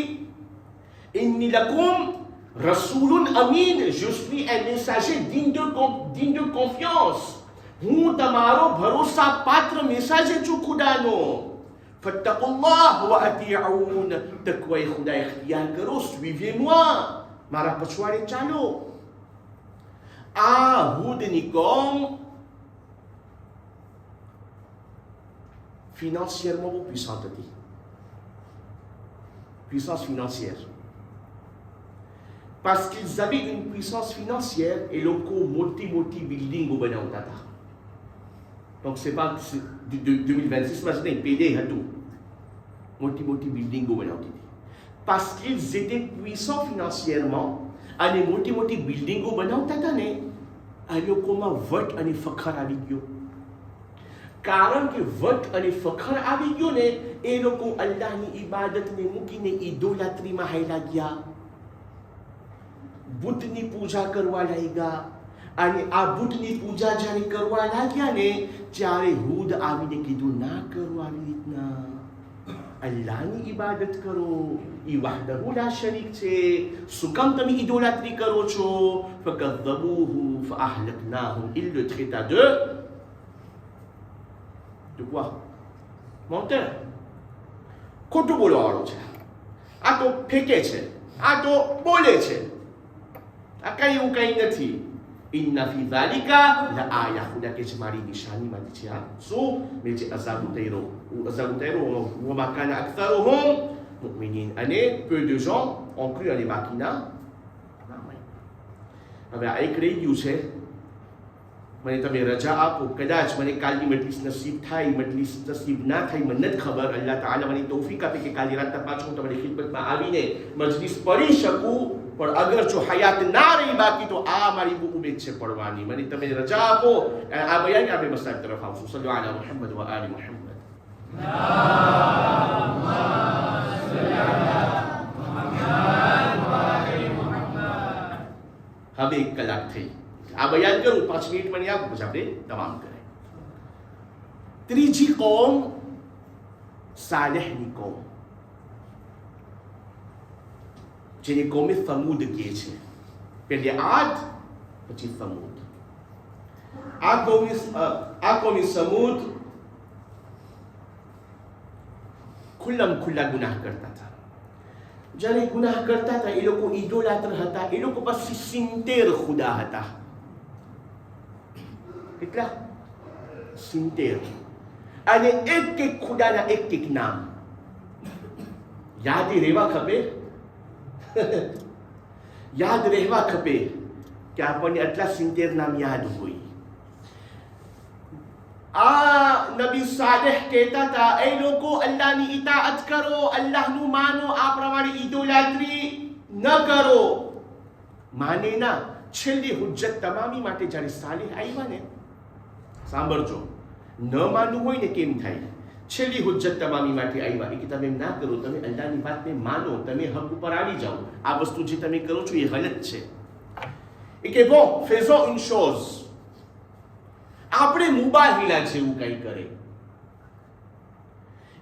ઇન્ની Lakum રસૂલુન Amin, je suis un messager digne de confiance. હું તમારો ભરોસા પાત્ર મેસેજર છું ખુદાનો. ફત્તકુલ્લાહ વ અતીઉન, તકવાએ ખુદા ઇખ્તિયાર કરો, suivez-moi, મારા પછવાડે ચાલો. આ હૂદની કોમ financièrement બહુ puissante હતી, puissance financière. Parce qu'ils avaient une puissance financière et લોકો મોટી બિલ્ડિંગો બનાવતા હતા. Donc c'est pas 2026 માં નહીં, પેદે હતું, મોટી બિલ્ડિંગો બનાવતી હતી. Parce qu'ils étaient puissants financièrement અને મોટી બિલ્ડિંગો બનાવતા હતા ને, આ લોકોમાં વટ અને ફખર આવી ગયો. કારણ કે વટ અને ફખર આવી ગયો ને, એ લોકો અલ્લાહની ઇબાદતને મૂકીને ઇડોલાટ્રીમાં હાલ્યા ગયા, બુદ્ધની પૂજા કરવા લાગ્યા. અને આ બુદ્ધની પૂજા જ્યારે કરવા લાગ્યા ને, ત્યારે હૂદ આવીને કીધું, ના કરો આવી રીતના, અલ્લાહની ઇબાદત કરો, ઈ વહદહુ લા શરીક છે, શું કામ તમે ઇડોલાટ્રી કરો છો? ફકઝબૂહુ ફઅહલકનાહુમ. Il le traita de quoi? Menteur. ખોટું બોલવાવાળો છે, આ તો ફેંકે છે, આ તો બોલે છે, આ કઈ એવું કઈ નથી. ઇન્ના ફી ઝાલિકા લઆયા, ખુદા કે છે મારી નિશાનીમાંથી છે આ. શું? મેં જે અઝાબ ઉતાર્યો, વમા કાન અક્સરુહુમ મુમિનીન, અને peu de gens ont cru, અને બાકીના ના માન્યા. હવે આ એક રહી ગયું છે, મને તમે રજા આપો, કદાચ મને કાલની મજલિસ નસીબ થાય, મજલિસ નસીબ ના થાય, મને નથી ખબર. અલ્લાહ તાઆલા મને તૌફીક આપે કે કાલે રાતના પાછું હું તમારી ખિદમતમાં આવીને મજલિસ પઢી શકું. પણ અગર જો હયાત ના રહી બાકી, તો આ મારી બહુ ઉમેદ છે પડવાની. મને તમે રજા આપો, આ બયાન આપણે મસાજ તરફ આવશું. સલ્લુ અલા મુહમ્મદ વ આલિ મુહમ્મદ. હવે 1 કલાક થઈ, આ બયાન કરું, 5 મિનિટ મને આપો, પછી આપણે તમામ કરે. ત્રીજી કોમ સાલેહની કોમ, જેને કોમે સમૂદ કહે છે. પહેલે આદ, પછી સમૂદ. આ કોમે સમૂદ ખુલ્લા ગુનાહ કરતા હતા. જ્યારે ગુનાહ કરતા હતા, એ લોકો ઇડોલાત્ર હતા, એ લોકો પાસે 70 ખુદા હતા. કેટલા? 70. અને એક ખુદાના એક નામ યાદ રહેવા ખપે. યાદ રહેવા ખપે કે આપણને આટલા 70 નામ યાદ હોય. આ નબી સાલેહ કહેતા હતા, એ લોકો અલ્લાહની ઇતાઅત કરો, અલ્લાહનું માનો, આ પ્રમાણે ઇડોલાટ્રી ન કરો. માને ના. છેલ્લી હુજ્જત તમામી માટે જ્યારે સાલેહ આવ્યા ને, સાંભળજો, ન માનવું હોય ને કેમ થાય? છેલ્લી હુજ્જત તમામી માટે આવ્યા કે તમે ના કરો, તમે અલ્લાહની વાતને માનો, તમે હક ઉપર આવી જાઓ. આ વસ્તુ જે તમે કરો છો એ ગલત છે. એ કે bon faisons une chose, આપણે મુબાહિલા જેવું કંઈ કરે.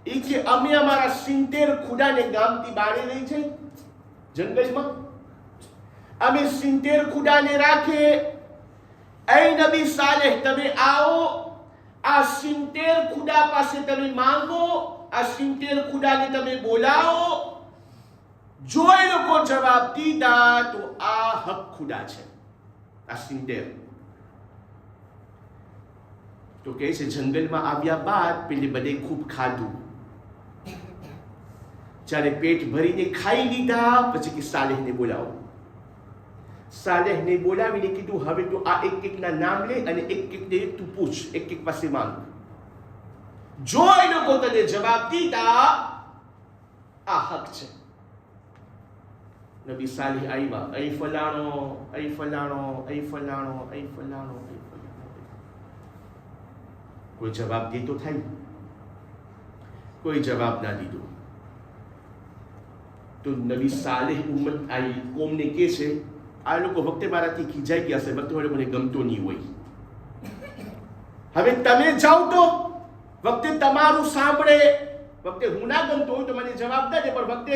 એ કે અમે અમારા 70 ખુડાને ગામથી બારે લઈ જઈ જંગલમાં, અમે 70 ખુડાને રાખે. એ નબી સાલેહ, તમે આવો, આ 70 ખુદા પાસે તમે માંગો, આ 70 ખુદાને તમે બોલાવો. જો એ લોકો જવાબ દીધા તો આ હક ખુદા છે, આ 70. તો કહે છે જંગલમાં આવ્યા બાદ પેલી બધે ખૂબ ખાધું. જ્યારે પેટ ભરીને ખાઈ લીધા પછી કે સાલેહને બોલાવો. સાલેહને બોલાવીને કીધું હવે તો આ એક એકના નામ લે અને એક એકને તું પૂછ, એક એક પાસે માંગ. જો એ લોકો તને જવાબ દીધા આ હક છે. નબી સાલેહ આવ્યા, અહીં ફલાણો, અહીં ફલાણો, અહીં ફલાણો, અહીં ફલાણો, અહીં ફલાણો. કોઈ જવાબ દીધો થાય? કોઈ જવાબ ના દીધો. તો નબી સાલેહ ઉમ્મત આવી કોમને કહે છે આ લોકો વખતે મારાથી ખીજાઈ ગયા છે, વખતે મને ગમતો નહીં હોય. હવે તમે જાઓ તો વખતે તમારું સાંભળે, વખતે હું ના ગમતો હોય તો મને જવાબ દે, પણ વખતે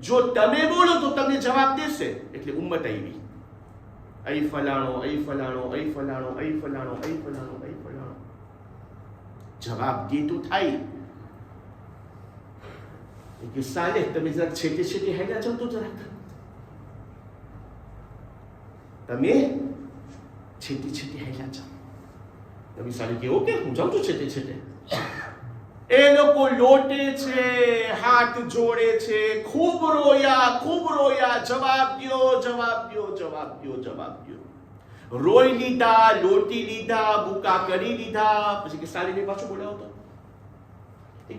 જો તમે બોલો તો તમને જવાબ દેશે. એટલે ઉમ્મત આવી, અહીં ફલાણો, અહીં ફલાણો, અહીં ફલાણો, અહીં ફલાણો, અહીં ફલાણો, અહીં ફલાણો. જવાબ દે તો થાય. કે સાલેહ તમે જરાક છેટે છેટે હેડા જાઓ તો જરાક, તમે છેટે છેટે હેલા જાઓ. નબી સાલેહ કે ઓકે હું જાઉં છું છેટે છેટે. એ લોકો લોટે છે, હાથ જોડે છે, ખૂબ રોયા, જવાબ દ્યો, જવાબ દ્યો, જવાબ દ્યો, જવાબ દ્યો. રોઈ લીધા, લોટી લીધા, બુકા કરી લીધા. પછી કે સાલેહને પાછું બોલાવો તો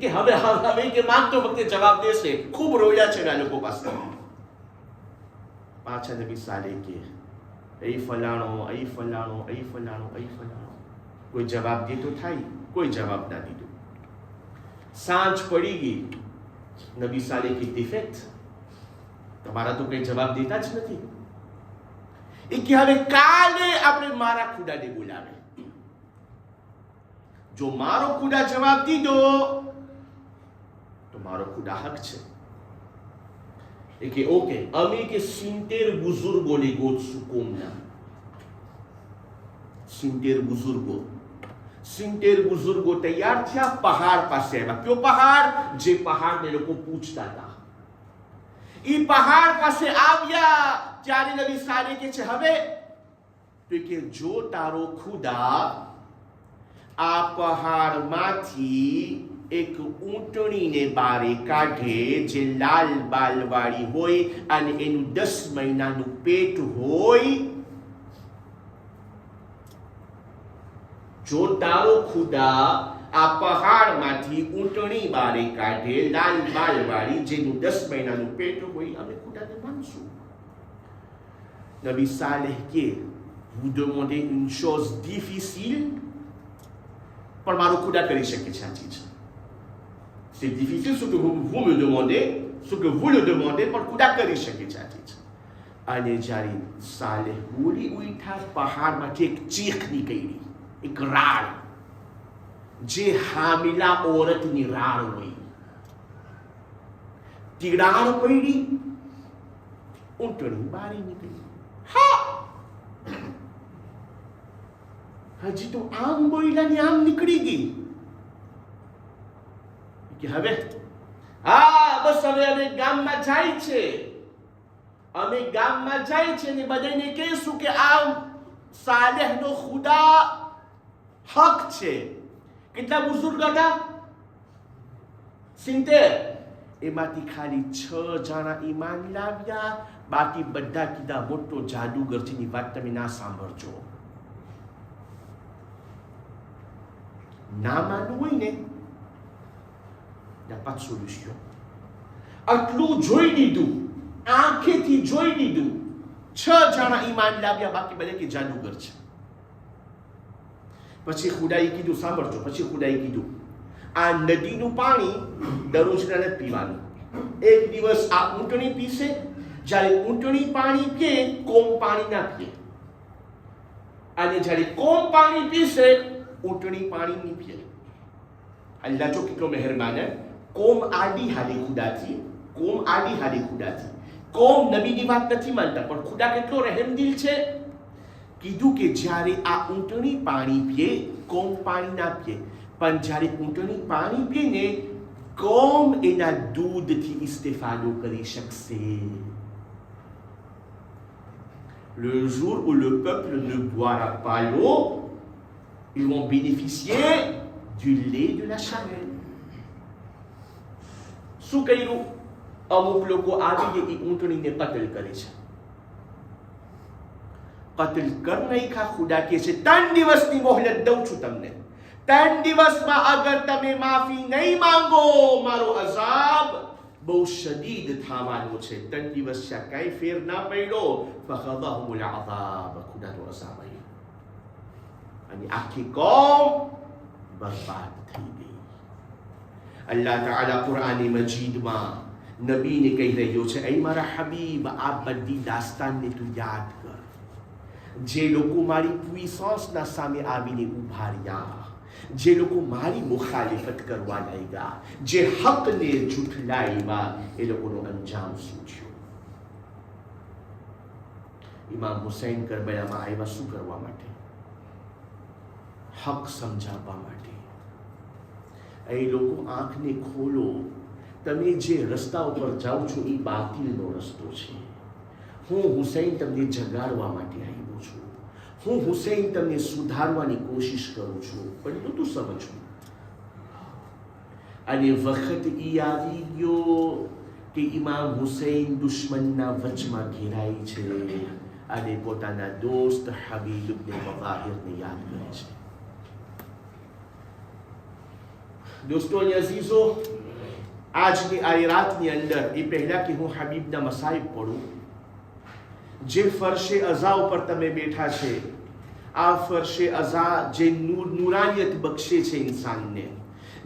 કે હવે કે માંગતો વખતે જવાબ દેશે. ખૂબ રોયા છે આ લોકો પાસે. પાછા નબી સાલેહ કે અહીં ફલાણો, અહીં ફલાણો, અહીં ફલાણો, અહીં ફલાણો. કોઈ જવાબ દીધો થાય? કોઈ જવાબ ના દીધો. સાંજ પડી ગઈ. નબી સાલેહ કી ડિફેક્ટ, તમારા તો કઈ જવાબ દેતા જ નથી. એ કે હવે કાલે આપણે મારા ખુદાને બોલાવે. જો મારો ખુદા જવાબ દીધો તો મારો ખુદા હક છે. એ કે ઓકે અમે કે 70 બુઝુર્ગોને ગોતશું કોમના. 70 બુઝુર્ગો તૈયાર થયા, પહાડ પાસે આવ્યા. કયો પહાડ? જે પહાડને લોકો પૂછતા હતા. એ પહાડ પાસે આવ્યા ત્યારે નબી સાલેહ કે છે હવે તો કે જો તારો ખુદા આ પહાડમાંથી એક ઊંટણીને બારે કાઢે જે લાલ બાલવાળી હોય અને એનું 10 મહિનાનું પેટ હોય, જો તારો ખુદા આ પહાડમાંથી ઊંટણી બારે કાઢે લાલ બાલવાળી જેનું 10 મહિનાનું પેટ હોય, અમે ખુદાને માનશું. નબી સાલેહ કે vous demandez une chose difficile, પણ મારો ખુદા કરી શકે છે આ ચીજ. C'est difficile ce que vous me demandez, ce que vous le demandez, પણ ખુદા કરી શકે છે આ ચીજ. અને જ્યારે સાલેહ બોલી ઉઠા, પહાડમાંથી એક ચીખ નીકળી, એક રાડ, જે હામિલા ઓરતની રાડ હોય. તિરાડ પડી, ઊંટણી બારી નીકળી. હા, હજી તો આમ બોલ્યા ને આમ નીકળી ગઈ. કે હવે હા બસ હવે અમે ગામમાં જાય છે, અમે ગામમાં જાય છે ને બધાને કહીશું કે આ સાલેહનો ખુદા હક છે. કેટલા બુઝુર્ગ હતા? 70. એમાંથી ખાલી 6 જણા ઈમાન લાવ્યા, બાકી બધા કીધા મોટો જાદુગર છે, ની વાત તમે ના સાંભળજો. ના માનવું હોય ને pas de solution. આટલું જોઈ લીધું, આંખેથી જોઈ લીધું, 6 જણા ઈમાન લાવ્યા, બાકી બધા કે જાદુગર છે. પછી ખુદાએ કીધું, સાંભળજો, પછી ખુદાએ કીધું આ નદીનું પાણી દરરોજના નથી પીવાનું. એક દિવસ આ ઊંટણી પીશે, જ્યારે ઊંટણી પાણી પીએ કોમ પાણી ના પીએ, અને જ્યારે કોમ પાણી પીશે ઊંટણી પાણી નહીં પીએ. અલ્લાહ જો કેટલો મહેરબાન હે. કોમ આડી હાલી ખુદાથી, કોમ આડી હાલી ખુદાથી. કોમ નબીની વાત નથી માનતા, પણ ખુદા કેટલો રહેમદિલ છે. કીધું કે જ્યારે આ ઊંટણી પાણી પીએ કોમ પાણી ના પીએ, પણ જ્યારે ઊંટણી પાણી પીએ ને કોમ એના દૂધથી ઇસ્તેફાદો કરી શકશે. Le jour où le peuple ne boira pas l'eau, ils vont bénéficier du lait de la charrue. શું કર્યું? અમુક લોકો આવીને એ ઊંટણીને કતલ કરે છે. કતલ કર નાખ્યા. ખુદા કહે છે 3 દિવસની મોહલત દઉં છું તમને. 3 દિવસમાં અગર તમે માફી નહીં માંગો મારો અઝાબ બહુ શદીદ થવાનો છે. 3 દિવસ ત્યાં કઈ ફેર ના પડ્યો. ફખદહુલ અઝાબ, ખુદાનો અઝાબ આવ્યો અને આખી કોમ બરબાદ થઈ ગઈ. અલ્લાહ તાઆલા કુરાન મજીદમાં નબીને કહી રહ્યો છે, એ મારા હબીબ આ બધી દાસ્તાનને તું યાદ કર. જે લોકો મારી પુissance સામે આવીને ઉભા રહ્યા, જે લોકો મારી મુખાલિફત કરવા લાગ્યા, જે હકને જૂઠલાવ્યા, એ લોકોનો અંજામ શું થયો? ઇમામ હુસૈન કરબલામાં આવ્યા શું કરવા માટે? હક સમજાવવા માટે. એ લોકો આંખને ખોલો, તમે જે રસ્તા ઉપર જાઓ છો એ બાતિલનો રસ્તો છે. હું હુસૈન તમને જગાડવા માટે આવ્યો છું. હું હુસૈન તમને સુધારવાની કોશિશ કરું છું, પણ નહોતું સમજવું. અને વખત ઈ આવી ગયો કે ઇમામ હુસૈન દુશ્મનના વચમાં ઘેરાય છે અને પોતાના દોસ્ત હબીબ ઇબ્ન મઝાહિરને યાદ કરે છે. દોસ્તો અને અઝીઝો, આજની આ રાતની અંદર એ પહેલા કે હું હબીબના મસાઈબ પડું, જે ફરશે અઝા ઉપર તમે બેઠા છે, આ ફરશે અઝા જે નૂરાનિયત બક્ષે છે ઇન્સાનને,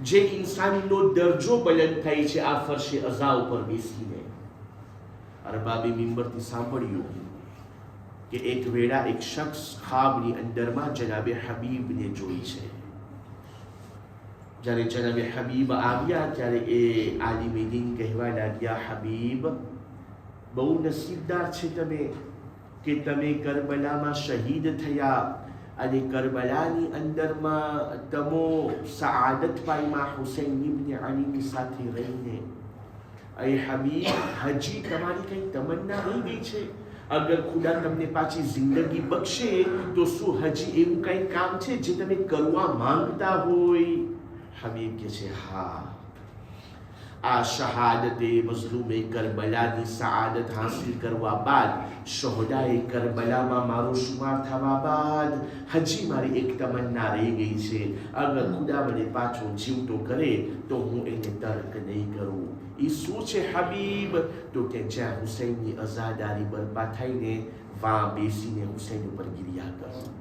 જે ઇન્સાનનો દરજ્જો બુલંદ થાય છે આ ફરશે અઝા ઉપર બેસીને. અરબાબે મિંબરથી સાંભળ્યું કે એક વેળા એક શખ્સ ખ્વાબની અંદરમાં જનાબે હબીબને જોઈ છે. જ્યારે જનાબે હબીબ આવ્યા ત્યારે એ આલિમે દીન કહેવા લાગ્યા, હબીબ બહુ નસીબદાર છે તમે કે તમે કરબલામાં શહીદ થયા અને કરબલાની અંદરમાં તમો સઆદત પાઈમાં હુસૈન ઇબ્ન અલીની સાથે રહીને. એ હબીબ, હજી તમારી કઈ તમન્ના રહી ગઈ છે? અગર ખુદા તમને પાછી જિંદગી બક્ષે તો શું હજી એવું કઈ કામ છે જે તમે કરવા માંગતા હોય? હબીબ કહે છે, હા, આ શહાદતે મઝલૂમે કરબલાની સઆદત હાસિલ કરવા બાદ, શહોદાએ કરબલામાં મારો શુમાર થવા બાદ હજી મારી એક તમન્ના રહી ગઈ છે. અગર ખુદા મને પાછો જીવતો કરે તો હું એને તર્ક નહીં કરું. એ શું છે હબીબ? તો કે જ્યાં હુસૈનની અઝાદારી બરપા થઈને વા બેસીને હુસૈન ઉપર ગિરિયા કરું.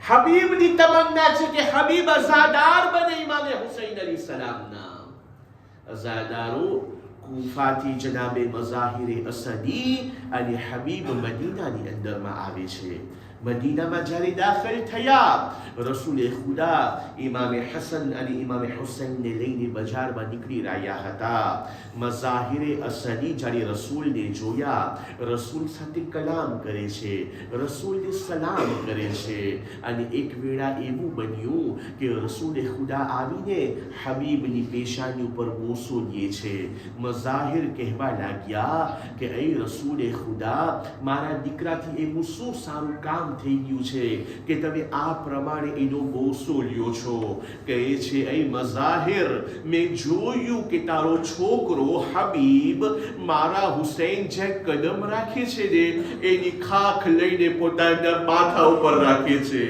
હબીબની તમન્ના છે કે હબીબ અઝાદાર બને ઇમામે હુસૈન અલી સલામના. અઝાદારો કૂફાથી જનાબે મઝાહિરે અસદી અને હબીબ મદીનાની અંદરમાં આવે છે. મદીનામાં જ્યારે દાખલ થયા, રસૂલે ખુદા ઇમામે હસન અને ઇમામે હુસૈનને લઈને બજારમાં નીકળી રહ્યા હતા. મઝાહિરે અસદી જ્યારે રસૂલને જોયા, રસૂલ સાથે કલામ કરે છે, રસૂલને સલામ કરે છે. અને એક વેળા એવું બન્યું કે રસૂલે ખુદા આવીને હબીબની પેશાની ઉપર બોસો લે છે. મઝાહિર કહેવા લાગ્યા કે એ રસૂલે ખુદા, મારા દીકરાથી એવું શું સારું કામ થઈ ગયું છે કે તમે આ પ્રમાણે એનો બોસો લ્યો છો? કહે છે, એ મઝાહિર, મેં જોયું કે તારો છોકરો હબીબ મારા હુસૈન જે કદમ રાખે છે ને એની ખાખ લઈને પોતાના માથા ઉપર રાખે છે.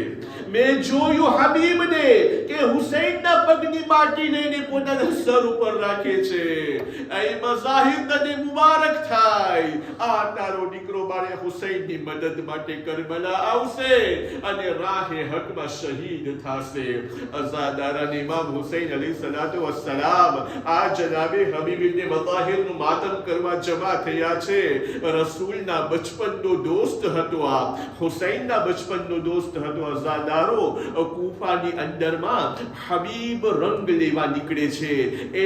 મેં જોયું હબીબને કે હુસૈનના પગની માટી લઈને પોતાના સર ઉપર રાખે છે. એ એ મઝાહિર તને મુબારક થાય. આ તારો દીકરો મારે હુસૈનની મદદ માટે કરબલા આવશે અને રાહે હકમાં શહીદ થશે. અઝાદારાને ઇમામ હુસૈન અલૈહિસ્સલાતુ વસ્સલામ આ જનાબે હબીબ ઇબ્ન મઝાહિરનું માતમ કરવા જમા થયા છે. રસૂલના બચપનનો દોસ્ત હતો, આ હુસૈનના બચપનનો દોસ્ત હતો. અઝાદારો કૂફાની અંદરમાં હબીબ રંગ લેવા નીકળે છે.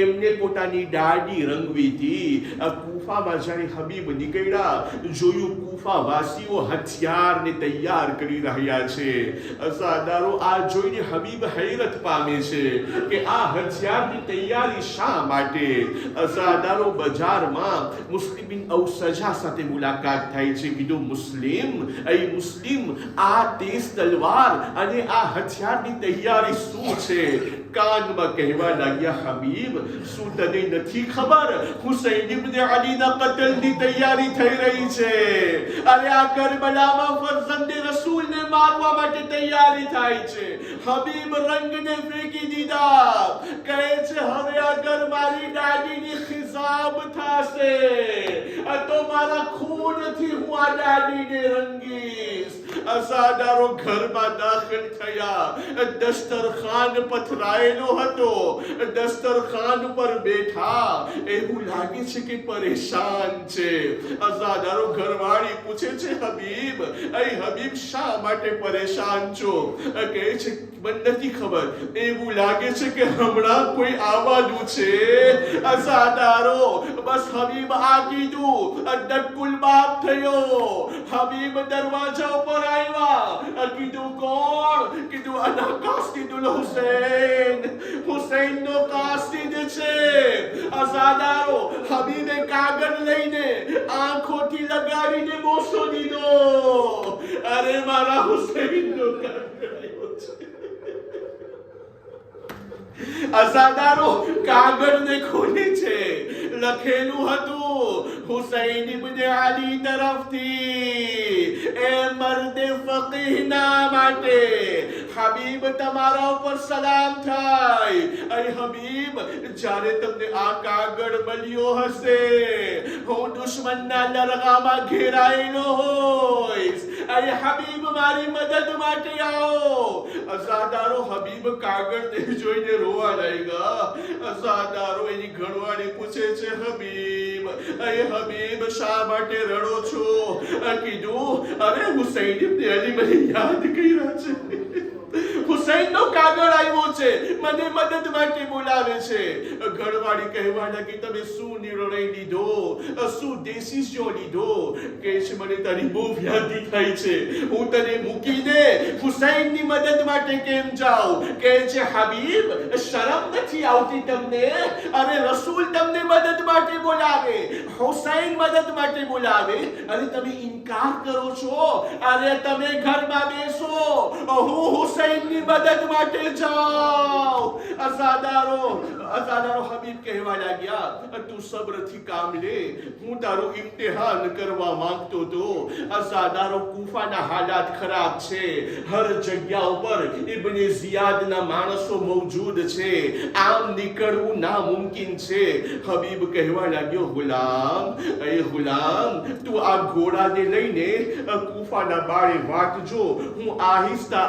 એમને પોતાની દાઢી રંગવી હતી. કૂફામાં જ્યારે હબીબ નીકળ્યા, જોયું કૂફા વાસીઓ હથિયારને તૈયાર કરી રહ્યા છે. અઝાદારો આ જોઈને હબીબ હૈરત પામે છે કે આ હથિયારની તૈયારી શા માટે. અઝાદારો બજારમાં મુસ્લિમ બિન ઔસજા સાથે મુલાકાત થાય છે. કીધું, મુસ્લિમ, આ તેજ તલવાર અને આ હથિયારની તૈયારી શું છે? કાનમાં કહેવા લાગ્યા, હબીબ, શું તને નથી ખબર હુસૈન ઇબ્ન અલીના કતલની તૈયારી થઈ રહી છે? અરે આ કરબલામાં ફરઝંદે રસૂલને મારવા માટે તૈયારી થાય છે. હબીબ રંગને ફેંકી દીધા. કહે છે, હવે અગર મારી દાઢીની ખિઝાબ થશે તો મારા ખૂનથી હું આ દાઢીને રંગીશ. અઝાદારો ઘરમાં દાખલ થયા. દસ્તરખાન પથરાયેલો હતો. દસ્તરખાન પર બેઠા. એવું લાગે છે કે પરેશાન છે. અઝાદારો ઘરવાળી પૂછે છે, હબીબ, હબીબ શા માટે પરેશાન છો? કહે છે, મને નથી ખબર, એવું લાગે છે કે હમણાં કોઈ આવવાનું છે. અઝાદારો બસ હબીબ આ કીધું, ડક્કુલ બાપ થયો. હબીબ દરવાજા ઉપર આવ્યા. કીધું, કોણ? કીધું, અના કાસિદુલ હુસૈન, હુસૈનનો કાસિદ છે. અઝાદારો હબીબે કાગળ લઈને આંખોથી લગાડીને બોસો દીધો. અરે મારા હુસૈનનો કાગળ આવ્યો છે. અઝાદારો કાગળને ખોલે છે. લખેલું હતું, હુસૈન ઇબ્ન અલી તરફથી, એ મર્દ ફકીહના માટે હબીબ તમારા ઉપર સલામ થાય. અરે હબીબ, જ્યારે તમને આ કાગળ મળ્યો હશે, હું દુશ્મનના લરગામાં ઘેરાયેલો હોઈશ. અરે હબીબ, મારી મદદ માટે આવો. અઝાદારો હબીબ કાગળને જોઈને રોવા લાગ્યા. અઝાદારો એની ઘરવાળી પૂછે છે, હબીબ, હબીબ શા માટે રડો છો? કીધું, અરે હુસૈન ઇબ્ન અલી મને યાદ કર્યા છે. હુસૈનનો કાગળ આવ્યો છે, મને મદદ માટે બોલાવે છે. ઘરવાળી કહેવા લાગી, તમે શું નિર્ણય લીધો? શું ડિસિઝન લીધો? કે છે, મને તારી બહુ યાદી થાય છે. હું તને મૂકીને હુસૈનની મદદ માટે કેમ જાઉં? કે છે, હબીબ, શરમ નથી આવતી તમને? અરે રસૂલ તમને મદદ માટે બોલાવે, હુસૈન મદદ માટે બોલાવે, અને તમે ઇનકાર કરો છો. અરે તમે ઘરમાં બેસો, હું હુસૈનની મદદ માટે જાઉં. અઝાદારો હબીબ કહેવા લાગ્યા, તું સબ્રથી કામ લે, હું તારું ઇમ્તિહાન કરવા માંગતો હતો. અઝાદારો કૂફાના હાલાત ખરાબ છે. હર જગ્યા ઉપર ઇબ્ન ઝિયાદના માણસો મોજૂદ છે. આમ નીકળવું નામુમકિન છે. હબીબ કહેવા લાગ્યો, ગુલામ, તું આ ઘોડાને લઈને કૂફાના બાળે વાટજો. હું આહિસ્તા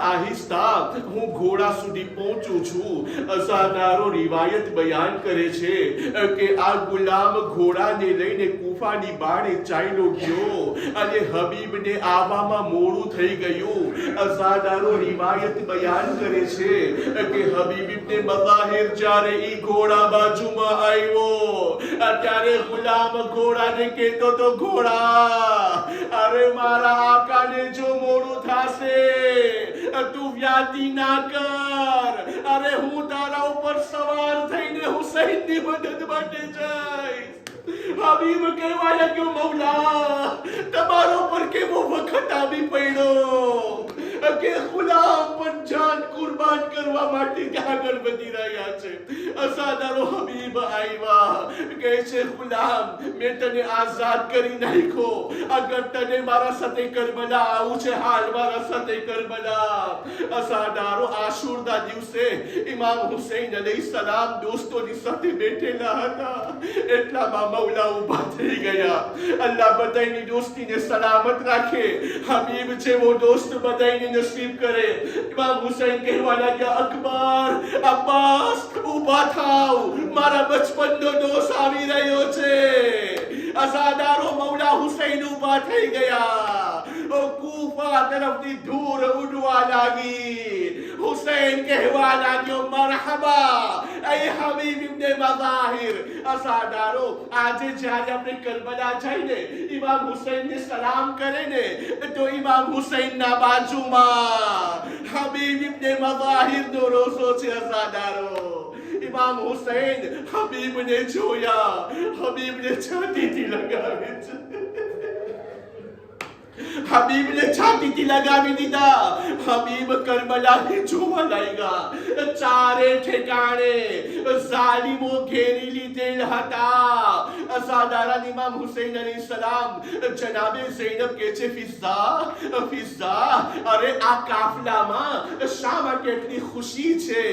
હું ઘોડા સુધી પહોંચું છું. અઝાદારો રિવાયત બયાન કરે છે કે આ ગુલામ ઘોડાને લઈને કૂફાની બાળે ચાલ્યો ગયો અને હબીબને આવવામાં મોડું થઈ ગયું. અઝાદારો રિવાયત બયાન કરે છે કે હબીબ ઇબ્ન મઝાહિર જ્યારે ઈ ઘોડા બાજુમાં આવ્યો ત્યારે ગુલામ ઘોડાને કહેતો તો, ઘોડા, અરે મારા આકાને જો મોડું થાશે તું વ્યાતી ના કર. અરે હું તારા ઉપર સવાર થઈને હુસૈનની મદદ માટે જઈશ. હબીબ કહેવા લાગ્યો, મૌલા, તમારો પર કેવો વખત આવી પડ્યો. કે ગુલામ પણ જાન કુરબાન કરવા માટે આગળ વધી રહ્યા છે. અસાદારો હબીબ આવ્યા કહે છે, ગુલામ મેં તને આઝાદ કરી નાખ્યો. અગર તને મારા સાથે કરબલા આવું છે, હાલ મારા સાથે કરબલા. અસાદારો આશુરના દિવસે ઇમામ હુસૈન અલૈહિસ્સલામ દોસ્તોની સાથે બેઠેલા હતા. એટલામાં મૌલા ઊભા થઈ ગયા. અલ્લાહ બધાની દોસ્તીને સલામત રાખે. હબીબ જેવો દોસ્ત બધાને નસીબ કરે. ઇમામ હુસૈન કહેવા લાગ્યા, અકબર, અબ્બાસ, ઊભા થાવ, મારા બચપનનો દોસ્ત આવી રહ્યો છે. અઝાદારો મૌલા હુસૈન ઊભા થઈ ગયા. કૂફા તરફથી ધૂળ ઉડવા લાગી. હુસૈન કહેવા લાગ્યો, મરહબા એ હબીબ ઇબ્ને મઝાહિર. અઝાદારો આજે જ્યારે આપણે કરબલા જઈને ઇમામ હુસૈનને સલામ કરે ને, તો ઇમામ હુસૈનના બાજુમાં હબીબ ઇબ્ને મઝાહિરનો રોઝો છે. અઝાદારો ઇમામ હુસૈન હબીબને જોયા, હબીબને છાતીથી લગાવે છે. હબીબને છાતીથી લગાવી દીધા. હબીબ કરબલાને જોવા લાગ્યા. ચારે ઠેકાણે ઝાલિમો ઘેરી લીધેલ હતા. અઝાદારા ઇમામ હુસૈન અલૈહિસ્સલામ જનાબે ઝૈનબ કહે છે, ફિઝા, ફિઝા, અરે આ કાફલામાં શા માટે એટલી ખુશી છે?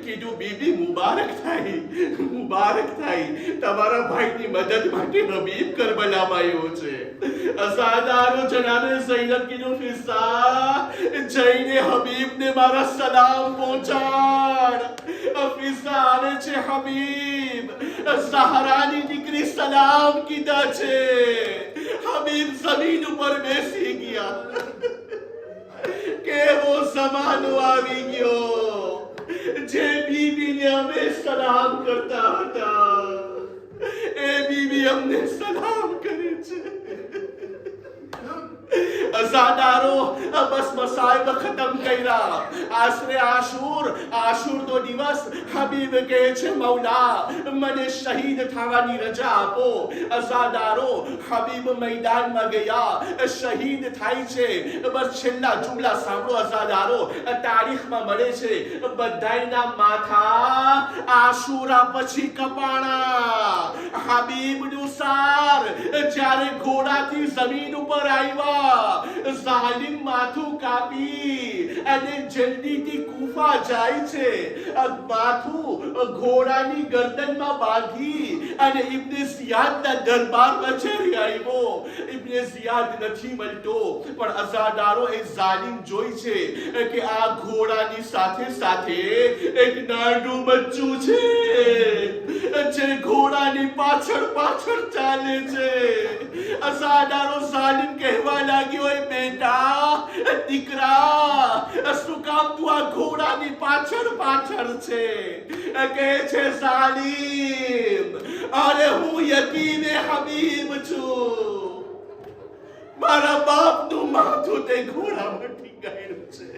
કીધું, બીબી મુબારક થાય, મુબારક થાય, તમારા ભાઈની મદદ માટે હબીબ કરબલામાં આવ્યો છે. અઝાદારો જનાબે ઝૈનબ કીધું, ફિઝા, જઈને હબીબને મારા સલામ પહોંચાડ. ફિઝા આવે છે, હબીબ, ઝહરાની દીકરી સલામ કીધા છે. હબીબ જમીન ઉપર બેસી ગયા. કેવો જમાનો આવી ગયો જે બીબીને અમે સલામ કરતા હતા, એ બીબી અમને સલામ કરે છે. અઝાદારો બસ મસાઈબ ખતમ કર્યા. આશરે આશુરનો દિવસ હબીબ કહે છે, મૌલા મને શહીદ થવાની રજા આપો. અઝાદારો હબીબ મેદાનમાં ગયા, શહીદ થાય છે. બસ છેલ્લા જુમલા સાંભળો અઝાદારો. તારીખમાં મળે છે બધાયના માથા આશુરા પછી કપાણા. હબીબનું સાર જ્યારે ઘોડાથી જમીન ઉપર આવ્યા, ઝાલિમ માથું કાપી અને જલ્દીથી કૂફા જાય છે. માથું ઘોડાની ગરદનમાં બાંધી અને ઇબ્ને ઝિયાદના દરબારમાં ચડી આવ્યો. ઇબ્ને ઝિયાદ નથી મળતો, પણ અઝાદારો એ ઝાલિમ જોઈ છે કે આ ઘોડાની સાથે સાથે એક નાનું બચ્ચું છે જે ઘોડાની પાછળ પાછળ ચાલે છે. અઝાદારો ઝાલિમ કહેવા લાગ્યો, એ બેટા, દીકરા, શું કામ તું આ ઘોડાની પાછળ પાછળ છે? કહે છે, ઝાલિમ, અરે હું યતીમે હબીબ છું. મારા બાપનું માથું તે ઘોડામાં ટીંગાયેલું છે.